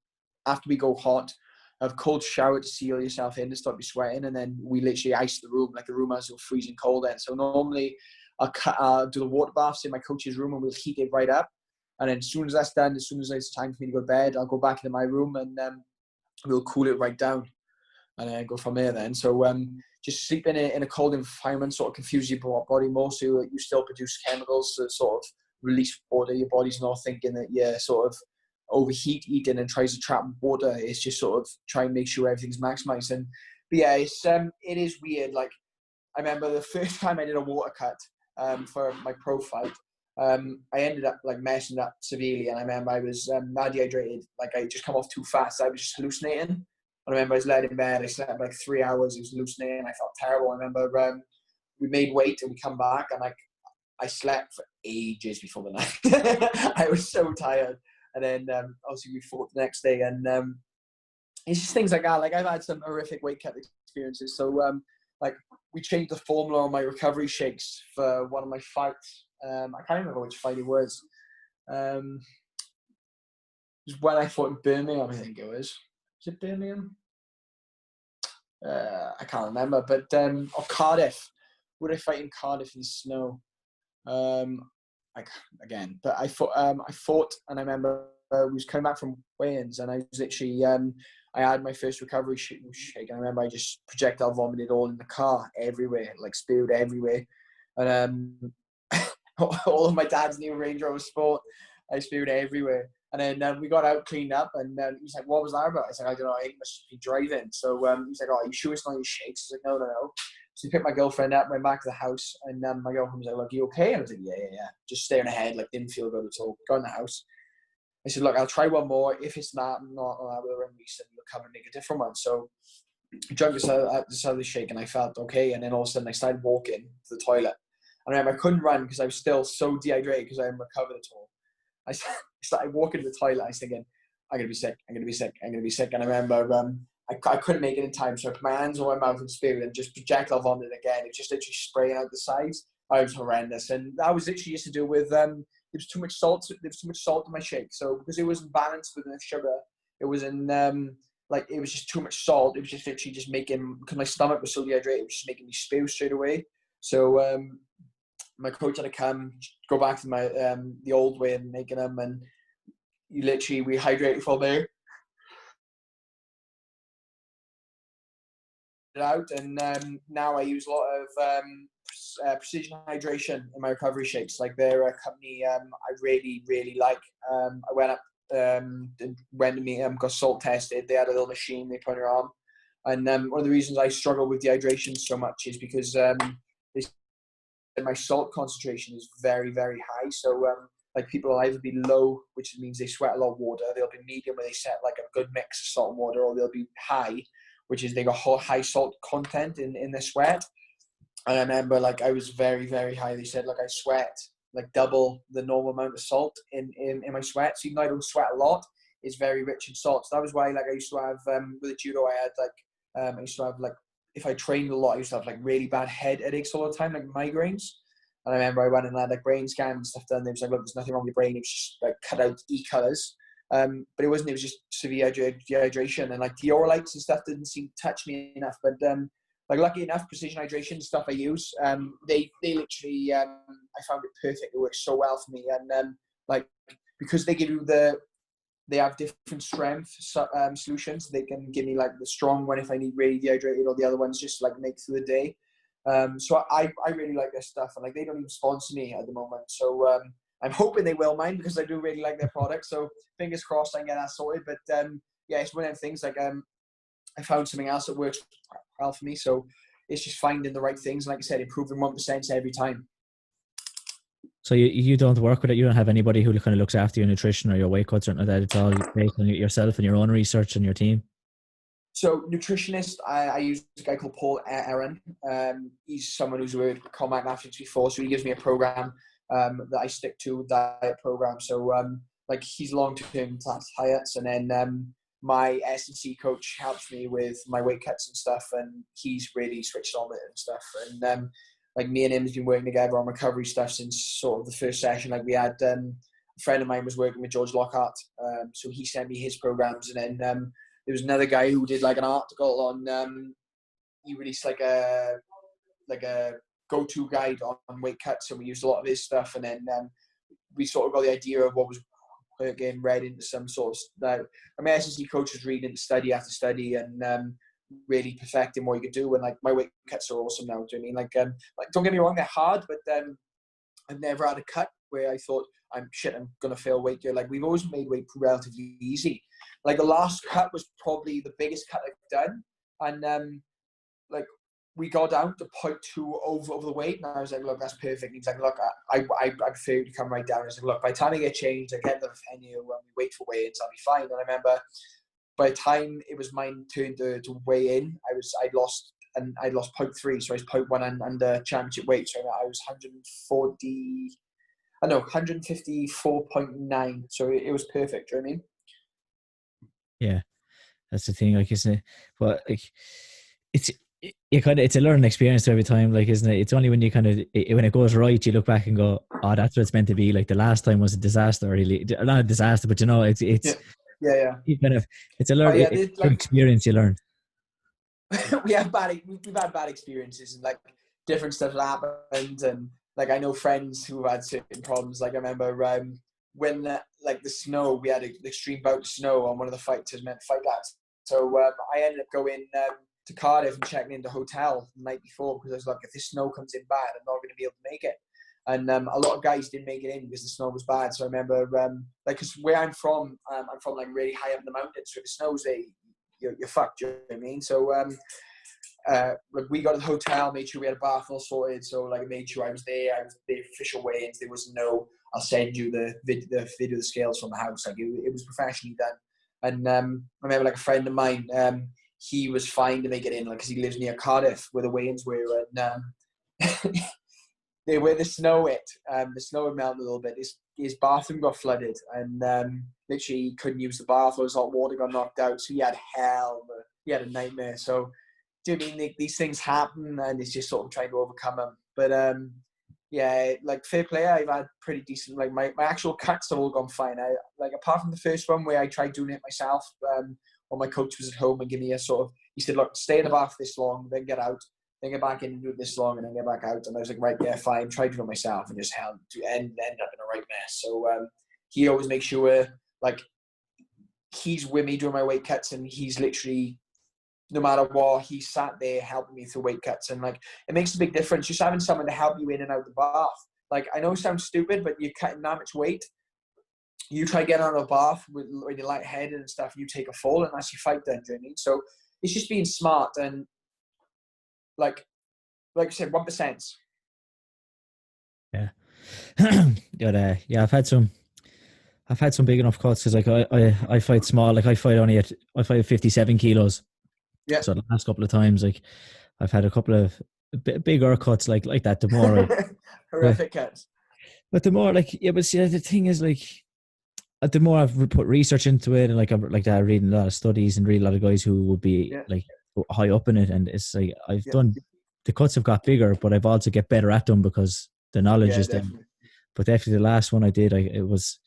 after we go hot, have cold shower to seal yourself in to stop you sweating, and then we literally ice the room. Like the room has a freezing cold then. So normally I'll do the water baths in my coach's room, and we'll heat it right up. And then as soon as that's done, as soon as it's time for me to go to bed, I'll go back into my room and we'll cool it right down and go from there then. So just sleeping in a cold environment sort of confuses your body more, so you still produce chemicals to sort of release water. Your body's not thinking that you're sort of overheat eating and tries to trap water. It's just sort of try and make sure everything's maximized. But yeah, it is weird. Like I remember the first time I did a water cut for my pro fight. I ended up like messing up severely, and I remember I was mad dehydrated. Like I just come off too fast. I was just hallucinating. And I remember I was laid in bed. I slept like 3 hours. I was hallucinating. I felt terrible. I remember we made weight and we come back, and like I slept for ages before the night. I was so tired. And then obviously we fought the next day, and it's just things like that. Like I've had some horrific weight cut experiences. So like we changed the formula on my recovery shakes for one of my fights. I can't remember which fight it was. It was when I fought in Birmingham, I think it was. Was it Birmingham? I can't remember. But or Cardiff. Would I fight in Cardiff in the snow? Again, but I fought, and I remember we was coming back from weigh-ins, and I was literally I had my first recovery shake, and I remember I just projectile vomited all in the car everywhere, like spewed everywhere, and all of my dad's new Range Rover Sport, I spewed everywhere. And then we got out, cleaned up, and then he was like, "What was that about?" I said, "I don't know. I must be driving." So he's like, "Oh, are you sure it's not your shakes?" I was like, "No." So he picked my girlfriend up, went back to the house, and my girlfriend was like, "Look, you okay?" And I was like, yeah. Just staring ahead, like didn't feel good at all. Got in the house. I said, "Look, I'll try one more. If it's not, I will ring Reese and we'll come and make a different one." So I drank this out of the shake, and I felt okay. And then all of a sudden, I started walking to the toilet. And I remember I couldn't run because I was still so dehydrated because I hadn't recovered at all. I started walking to the toilet. I was thinking, I'm going to be sick. And I remember I couldn't make it in time. So I put my hands on my mouth and spewed and just projectile vomited again. It was just literally spraying out the sides. I was horrendous. And that was literally just to do with, there was too much salt. There was too much salt in my shake. So because it wasn't balanced with enough sugar, it was it was just too much salt. It was just literally just making, because my stomach was so dehydrated, it was just making me spew straight away. So my coach had to go back to my the old way of making them, and we hydrated from there. Out, and now I use a lot of precision hydration in my recovery shakes. Like they're a company I really like. I went up, went to meet them, got salt tested. They had a little machine they put on your arm, and one of the reasons I struggle with dehydration so much is because my salt concentration is very, very high. So like people will either be low, which means they sweat a lot of water. They'll be medium, where they set like a good mix of salt and water, or they'll be high, which is they got high salt content in their sweat. And I remember like I was very, very high. They said like I sweat like double the normal amount of salt in my sweat. So even though I don't sweat a lot, it's very rich in salt. So that was why like I used to have with the judo I had like I used to have like if I trained a lot, I used to have like really bad head headaches all the time, like migraines. And I remember I went and had like brain scans and stuff done. They was like, look, there's nothing wrong with your brain. It was just like cut out E colours. But it wasn't. It was just severe dehydration, and like the Oralites and stuff didn't seem to touch me enough. But like lucky enough, precision hydration stuff I use, they literally I found it perfect. It works so well for me, and like because they give you they have different strength solutions. They can give me like the strong one if I need really dehydrated, or the other ones just like make through the day. So I really like their stuff, and like they don't even sponsor me at the moment. So I'm hoping they will mind because I do really like their product. So fingers crossed I can get that sorted. But yeah, it's one of them things like I found something else that works well for me. So it's just finding the right things. Like I said, improving 1% every time. So you don't work with it. You don't have anybody who kind of looks after your nutrition or your weight cuts or anything like that. It's all based on yourself and your own research and your team. So nutritionist, I use a guy called Paul Aaron. He's someone who's worked with combat athletes before, so he gives me a program that I stick to, diet program. So like he's long-term diets, and then my S&C coach helps me with my weight cuts and stuff, and he's really switched on it and stuff. And like me and him has been working together on recovery stuff since sort of the first session. Like we had a friend of mine was working with George Lockhart, so he sent me his programs, and then there was another guy who did like an article on. He released like a go-to guide on weight cuts, and we used a lot of his stuff, and then we sort of got the idea of what was getting read into some sort of like my S&C coach was reading study after study and really perfecting what you could do. And like my weight cuts are awesome now. Do you know what I mean? Like don't get me wrong, they're hard, but I've never had a cut where I thought I'm gonna fail weight here. Like we've always made weight relatively easy. Like the last cut was probably the biggest cut I've done, and like we got down to 0.2 over the weight, and I was like, look, that's perfect. He's like, look, I prefer you to come right down. I was like, look, by the time I get changed, I get the venue, when we wait for weigh-ins, I'll be fine. And I remember by the time it was my turn to weigh in, I'd lost 0.3, so I was 0.1 under championship weight. So I was 154.9. So it was perfect. Do you know what I mean? Yeah, that's the thing, like, isn't it? But like, it's a learning experience every time, like, isn't it? It's only when you when it goes right, you look back and go, oh, that's what it's meant to be. Like the last time was a disaster, really. Not a disaster, but it's yeah. you kind of, it's a learn experience you learn. we've had bad experiences, and like different stuff happened, and like I know friends who have had certain problems. Like I remember when like the snow, we had an extreme bout of snow on one of the fights was meant to fight that. So I ended up going to Cardiff and checking into the hotel the night before because I was like, if this snow comes in bad, I'm not going to be able to make it. And a lot of guys didn't make it in because the snow was bad. So I remember like, because where I'm from like really high up in the mountains, so if it snows there, you're fucked. You know what I mean? So like we got to the hotel, made sure we had a bath all sorted. So like I made sure I was there. I was the official weigh-ins. There was no, I'll send you the video of the scales from the house. Like it was professionally done. And I remember like a friend of mine, he was fine to make it in, like, because he lives near Cardiff where the weigh-ins were, and where the snow hit, the snow had melted a little bit. His bathroom got flooded, and literally he couldn't use the bath, or his hot water got knocked out, so he had hell. He had a nightmare. So, do you mean these things happen, and it's just sort of trying to overcome them? But yeah, like fair play, I've had pretty decent. Like my actual cuts have all gone fine. I like apart from the first one where I tried doing it myself. When my coach was at home and give me a sort of, he said, look, stay in the bath this long, then get out, then get back in and do it this long, and then get back out. And I was like, right, yeah, fine. Try to do it myself, and just end up in a right mess. So he always makes sure, like, he's with me during my weight cuts, and he's literally, no matter what, he sat there helping me through weight cuts. And like, it makes a big difference just having someone to help you in and out of the bath. Like, I know it sounds stupid, but you're cutting that much weight. You try to get out of the bath when you're lightheaded and stuff, you take a fall, and that's your fight done, do you know what I mean? So it's just being smart, and like I said, 1%. Yeah. Yeah, I've had some big enough cuts, because like I fight small. Like I fight 57 kilos. Yeah. So the last couple of times, like I've had a couple of bigger cuts like that, the more the, Horrific cuts. but the more like, yeah, but see, the thing is like, the more I've put research into it, and like I'm like that, reading a lot of studies and reading a lot of guys who would be Yeah, like high up in it, and it's like I've yeah, done, the cuts have got bigger, but I've also get better at them because the knowledge yeah, is there. definitely. But definitely the last one I did, it was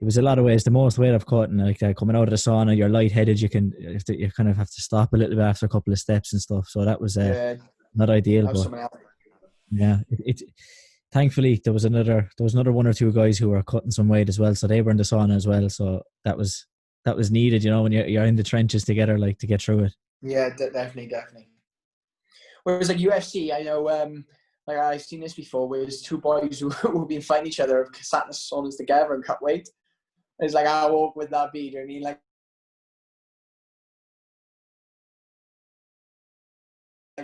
a lot of ways the most weight I've cut, and like coming out of the sauna, you're lightheaded. You kind of have to stop a little bit after a couple of steps and stuff. So that was Yeah, not ideal, have but someone else. yeah, thankfully there was another one or two guys who were cutting some weight as well, so they were in the sauna as well. So that was needed, when you're in the trenches together, like to get through it. Yeah, definitely, definitely. Whereas like UFC, I know, like I've seen this before, where there's two boys who have been fighting each other, sat in the saunas together and cut weight. It's like, how awkward would that be? Do you know what I mean? Like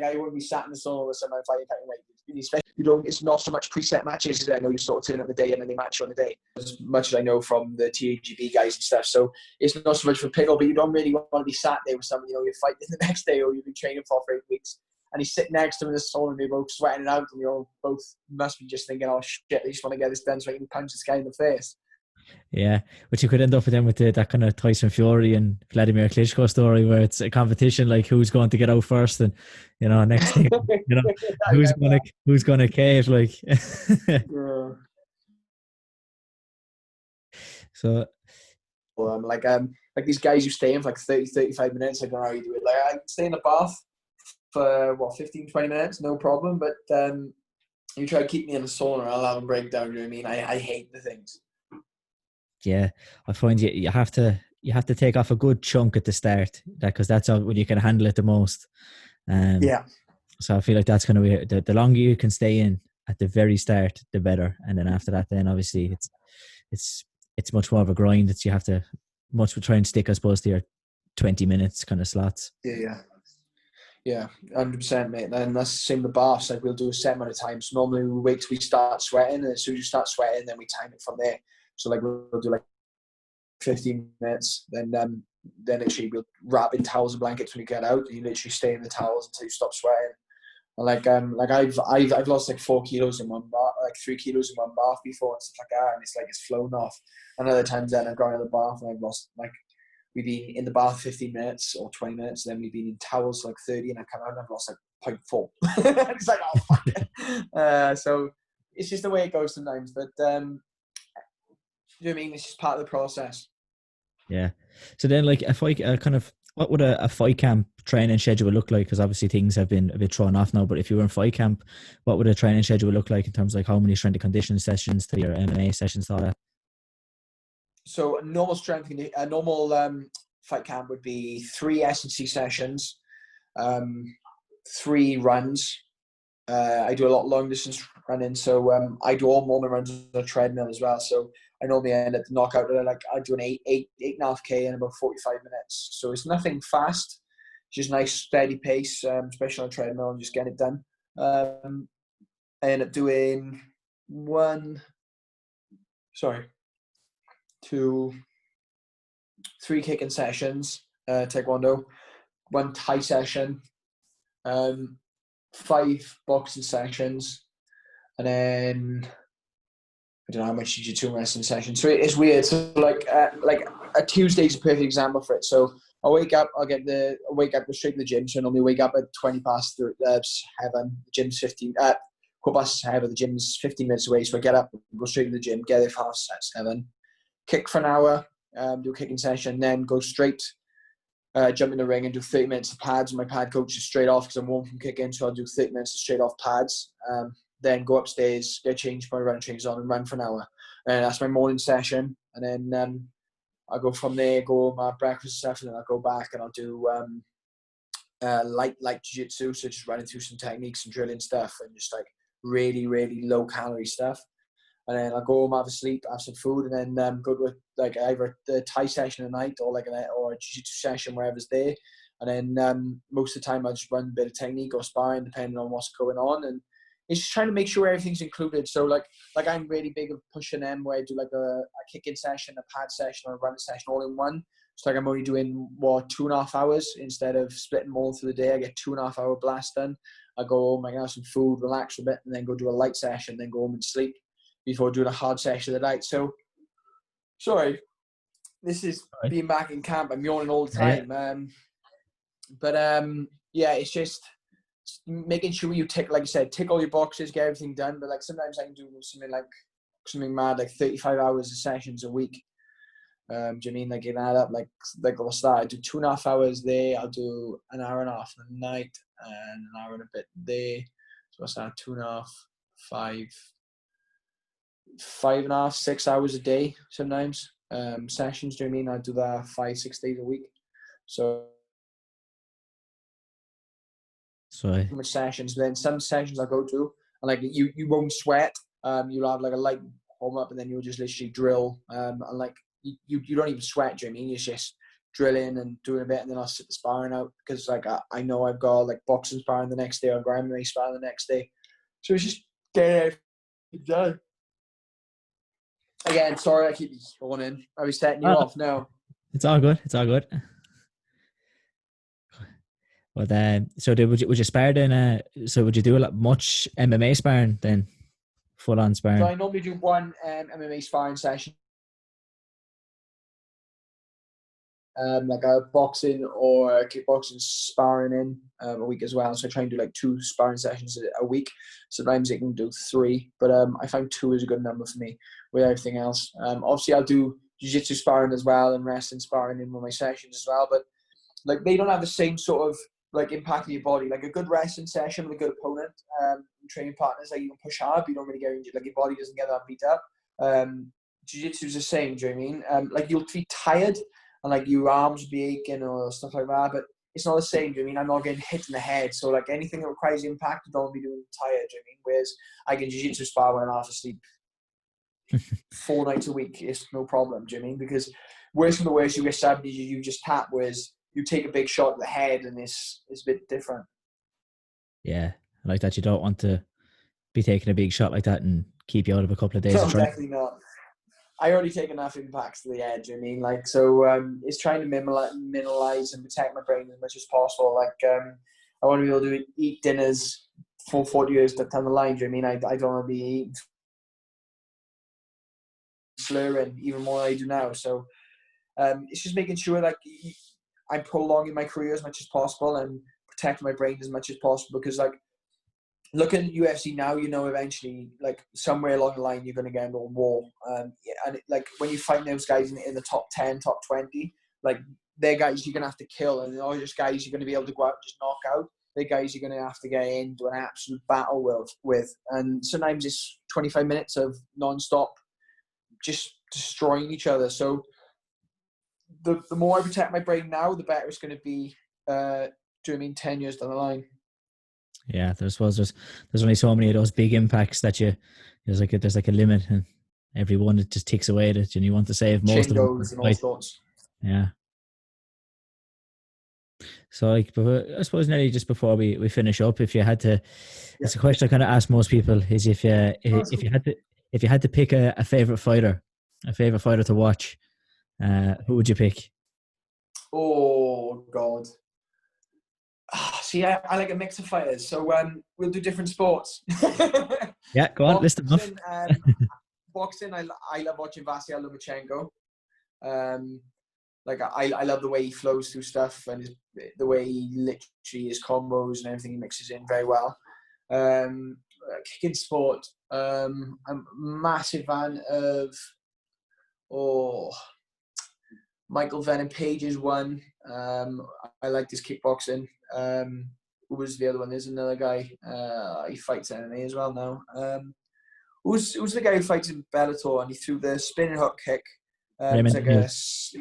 I wouldn't be sat in the sauna with someone fighting cutting weight. Especially, it's not so much preset matches. I know you sort of turn up the day and then they match you on the day. As much as I know from the TAGB guys and stuff, so it's not so much for pickle, but you don't really want to be sat there with someone you're fighting the next day or you've been training for 8 weeks. And he's sitting next to him in the sauna and they're both sweating it out, and you're both must be just thinking, oh shit, they just want to get this done so I can punch this guy in the face. Yeah, but you could end up with them with that kind of Tyson Fury and Vladimir Klitschko story, where it's a competition like who's going to get out first, and next thing, I remember that. who's gonna cave, like. Yeah. So Like these guys who stay in for like 30, 35 minutes, I don't know how you do it. Like I stay in the bath for 15, 20 minutes, no problem. But you try to keep me in the sauna, I'll have a breakdown. You know what I mean? I hate the things. yeah, I find you have to take off a good chunk at the start, because that's when you can handle it the most. Um, Yeah. so I feel like that's going to be the longer you can stay in at the very start, the better. And then after that, then obviously it's it's much more of a grind. That you have to try and stick, I suppose, to your 20 minutes kind of slots. Yeah. Yeah, 100%, mate. And that's the same with the baths. Like we'll do a set amount of times. So normally we wait till we start sweating, and as soon as you start sweating, then we time it from there. So like we'll do like 15 minutes, then literally we'll wrap in towels and blankets when you get out, and you literally stay in the towels until you stop sweating. And like I've lost like 4 kilos in one bath, like 3 kilos in one bath before and stuff like that, and it's like it's flown off. And other times then I've gone in the bath and I've lost like we've been in the bath 15 minutes or 20 minutes, and then we've been in towels for like 30, and I come out and I've lost like 0.4. It's like, oh fuck. So it's just the way it goes sometimes, but you know what I mean? It's just part of the process. Yeah. So then, like, if I kind of, what would a fight camp training schedule look like? Because obviously things have been a bit thrown off now. But if you were in fight camp, what would a training schedule look like in terms of like how many strength and conditioning sessions to your MMA sessions, all that? So a normal fight camp would be 3 S&C sessions, 3 runs. I do a lot of long distance running, so I do all morning runs on a treadmill as well. So I normally end at the knockout at like I do an 8.5K in about 45 minutes. So it's nothing fast, just nice steady pace, especially on a treadmill, and just get it done. I end up doing 2, 3 kicking sessions, taekwondo, 1 Thai session, 5 boxing sessions, and then I don't know how much jiu-jitsu and wrestling sessions. So it's weird. So like a Tuesday's a perfect example for it. So I wake up, go straight to the gym. So I normally wake up at 7. The gym's 15. 7. The gym's 15 minutes away. So I get up, go straight to the gym, get there for 7, kick for an hour, do a kicking session, then go straight. Jump in the ring and do 30 minutes of pads. And my pad coach is straight off because I'm warm from kicking, so I'll do 30 minutes of straight off pads. Then go upstairs, get changed, put my running trainers on, and run for an hour. And that's my morning session. And then I'll go from there, go my breakfast and stuff, and then I'll go back and I'll do light jiu-jitsu, so just running through some techniques and drilling stuff, and just like really, really low calorie stuff. And then I'll go home, have a sleep, have some food, and then go to like either the Thai session at night or a jiu-jitsu session wherever's there. And then most of the time I just run a bit of technique or sparring depending on what's going on. And it's just trying to make sure everything's included. So like I'm really big of pushing them where I do like a kicking session, a pad session, or a running session all in one. So like I'm only doing 2.5 hours instead of splitting them all through the day. I get 2.5 hour blast done. I go home, I can have some food, relax a bit, and then go do a light session, then go home and sleep before doing a hard session of the night. So, sorry, this is Right. being back in camp. I'm yawning all the Yeah. time. Yeah, it's just making sure you tick, like you said, tick all your boxes, get everything done. But like sometimes I can do something mad, like 35 hours of sessions a week. Do you know what I mean? Like, it add up, like what's that? I do 2.5 hours there. I'll do an hour and a half at night and an hour and a bit there. So what's that? 2.5, 5.5, 6 hours a day sometimes. Sessions. Do you know what I mean? I do that 5-6 days a week. So So much sessions. But then some sessions I go to, and like you won't sweat. You'll have like a light warm up, and then you'll just literally drill. And like you don't even sweat. Do you know what I mean? You're just drilling and doing a bit, and then I'll sit the sparring out because like I know I've got like boxing sparring the next day or MMA sparring the next day. So it's just getting everything done. Again, sorry I keep going in. I was setting you off now. it's all good. It's all good. But would you spar then? So would you do much MMA sparring then? Full on So sparring. I normally do one MMA sparring session. Like a boxing or kickboxing sparring in a week as well. So I try and do like 2 sparring sessions a week. Sometimes I can do 3, but I find 2 is a good number for me with everything else. Obviously I'll do jiu-jitsu sparring as well and wrestling sparring in one of my sessions as well, but like they don't have the same sort of like impact on your body. Like a good wrestling session with a good opponent, training partners, like you can push hard, but you don't really get injured. Like your body doesn't get that beat up. Jiu-jitsu is the same, do you know what I mean? Like you'll be tired and like your arms will be aching or stuff like that, but it's not the same, do you know what I mean? I'm not getting hit in the head. So like anything that requires impact, I don't be doing tired, do you know what I mean? Whereas I can jiu-jitsu spar when I'm half asleep 4 nights a week. It's no problem, do you know what I mean? Because worst from the worst, you get stabbed, you just tap, whereas you take a big shot at the head and it's a bit different. Yeah, I like that. You don't want to be taking a big shot like that and keep you out of a couple of days No, of training. definitely not. I already take enough impacts to the head, do you know what I mean? Like, so it's trying to minimize and protect my brain as much as possible. Like, I want to be able to eat dinners for 40 years down the line, do you know what I mean? I don't want to be eating slurring even more than I do now. So it's just making sure like I'm prolonging my career as much as possible and protecting my brain as much as possible, because like looking at UFC now, you know, eventually like somewhere along the line you're going to get into a war, and like when you find those guys in the top 10, top 20, like they're guys you're going to have to kill, and they're just guys you're going to be able to go out and just knock out. They're guys you're going to have to get into an absolute battle with, and sometimes it's 25 minutes of non-stop just destroying each other. So the more I protect my brain now, the better it's going to be. Do you know what I mean? 10 years down the line. Yeah, there's only so many of those big impacts that there's like a limit, and every one it just ticks away at it, and you want to save most of them. Chingos and all sorts. Yeah. So like, I suppose Nelly, just before we finish up, if you had to, it's a question I kind of ask most people: is if you had to pick a favorite fighter to watch, who would you pick? Oh God. See, I like a mix of fighters, so we'll do different sports. Yeah, go on, list them off. Boxing, I love watching Vasyl Lomachenko. Like I love the way he flows through stuff and the way he literally his combos and everything he mixes in very well. Kicking sport, I'm a massive fan of Michael Venom Page is one. I like his kickboxing. Who was the other one? There's another guy. He fights MMA as well now. Who's the guy who fights in Bellator and he threw the spinning hook kick? It was like it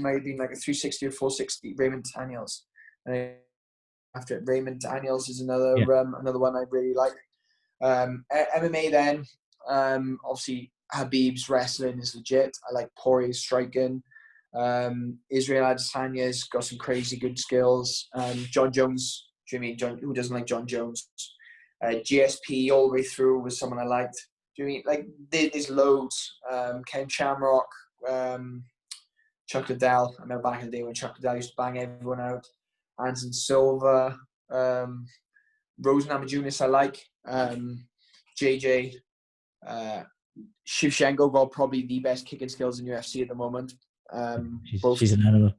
might have been like a 360 or 460. Raymond Daniels. After it, Raymond Daniels is another one I really like. MMA then, obviously Habib's wrestling is legit. I like Poirier's striking. Israel Adesanya's got some crazy good skills. John Jones, do you mean John? Who doesn't like John Jones? GSP all the way through was someone I liked. Do you mean like there's loads? Ken Shamrock, Chuck Liddell. I remember back in the day when Chuck Liddell used to bang everyone out. Anderson Silva. Rose Namajunas I like. JJ. Shevchenko got probably the best kicking skills in UFC at the moment. She's an animal.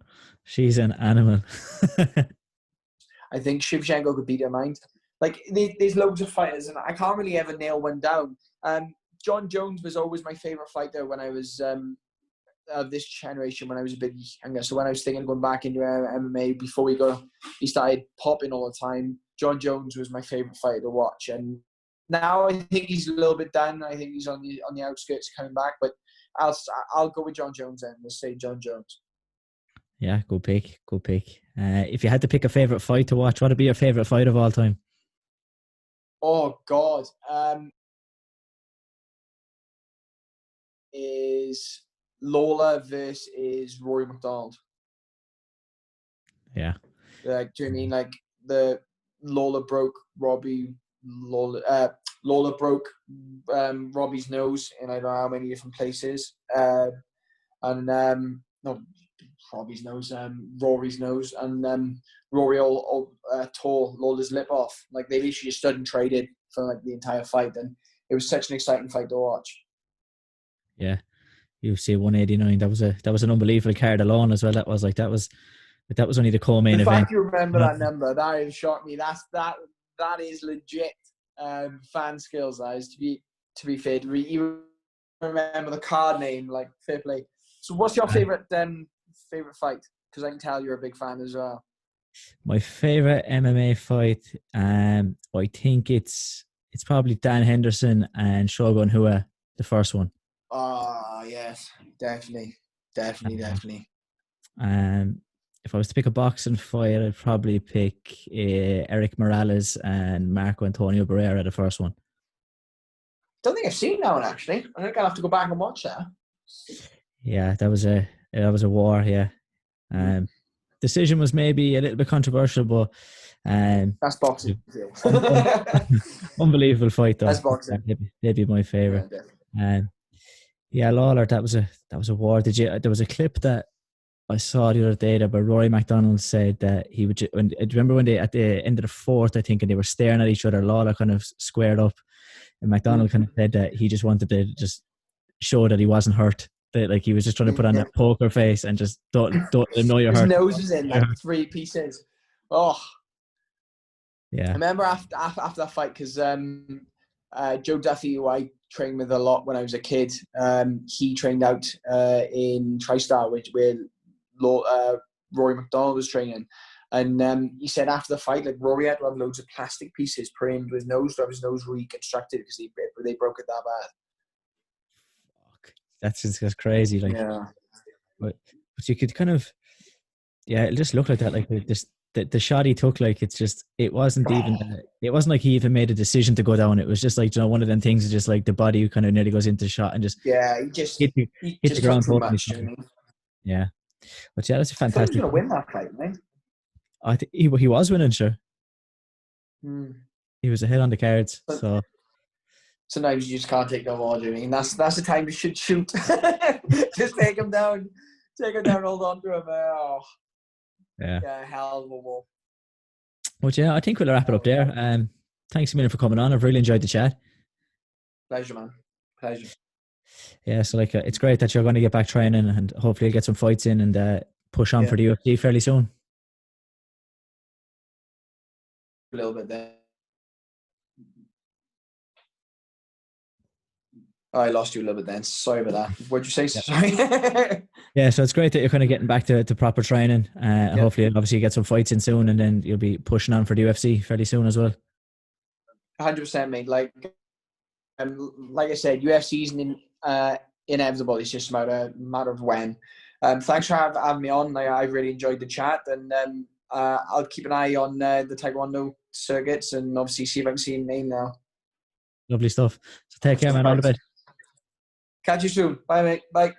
She's an animal. I think Shevchenko could beat her mind. Like, there's loads of fighters, and I can't really ever nail one down. John Jones was always my favourite fighter when I was of this generation, when I was a bit younger. So when I was thinking of going back into MMA before he started popping all the time, John Jones was my favourite fighter to watch. And now I think he's a little bit down. I think he's on the outskirts coming back, but I'll go with John Jones then. Let's say John Jones. Yeah, good pick. Good pick. If you had to pick a favourite fight to watch, what would be your favourite fight of all time? Oh, God. Is Lawler versus Rory McDonald. Yeah. Like, do you know what I mean? Like, the Lawler broke Robbie. Lawler broke Robbie's nose in I don't know how many different places. Not Robbie's nose, Rory's nose. And Rory all tore Lawler's lip off. Like, they literally just stood and traded for like the entire fight. And it was such an exciting fight to watch. Yeah. UFC 189. That was an unbelievable card alone as well. That was only the co-main event. The fact you remember that number, that has shocked me. That is legit fan skills. That is, to be fair. You remember the card name, like, fair play. So what's your favorite fight? Because I can tell you're a big fan as well. My favorite MMA fight, I think it's probably Dan Henderson and Shogun Rua, the first one. Oh, yes, definitely. If I was to pick a boxing fight, I'd probably pick Eric Morales and Marco Antonio Barrera, the first one. Don't think I've seen that one, actually. I think I'll have to go back and watch that. Yeah, that was a war. Yeah, decision was maybe a little bit controversial, but that's boxing. Unbelievable fight though. That's boxing. They'd be my favorite. Yeah, Lawler, that was a war. There was a clip that I saw the other day that where Rory McDonald said that he would. Remember when they at the end of the fourth, I think, and they were staring at each other. Lawler kind of squared up, and McDonald kind of said that he just wanted to just show that he wasn't hurt. That, like, he was just trying to put on that poker face and just don't let him know you're hurt. His nose was in like 3 pieces. Oh, yeah. I remember after that fight, because Joe Duffy, who I trained with a lot when I was a kid, he trained out in TriStar, where Rory McDonald was training. And he said after the fight, like, Rory had to have loads of plastic pieces put into his nose to have his nose reconstructed because they broke it that bad. That's just crazy. Like, yeah. But you could kind of, it just looked like that. Like, the shot he took, like, it wasn't like he even made a decision to go down. It was just like, one of them things is just like the body kind of nearly goes into the shot and just he hit the ground. Yeah, but yeah, that's a fantastic. He was going to win that fight, man. I think he was winning, sure. He was ahead on the cards, so. Sometimes you just can't take no more, do you mean? That's the time you should shoot. Just take him down, hold on to him. Yeah, hell of a war. But yeah, I think we'll wrap it up there. Thanks a million for coming on. I've really enjoyed the chat. Pleasure, man. Pleasure. Yeah, so like, it's great that you're going to get back training and hopefully get some fights in and push on for the UFC fairly soon. A little bit there. I lost you a little bit then. Sorry about that. What'd you say? Sorry. Yeah, so it's great that you're kind of getting back to proper training. Hopefully, obviously, you get some fights in soon, and then you'll be pushing on for the UFC fairly soon as well. 100%, mate. Like I said, UFC isn't inevitable. It's just a matter of when. Thanks for having me on. I really enjoyed the chat, and I'll keep an eye on the Taekwondo circuits and obviously see if I can see your name now. Lovely stuff. So take care, man. All the best. Catch you soon. Bye, mate. Bye.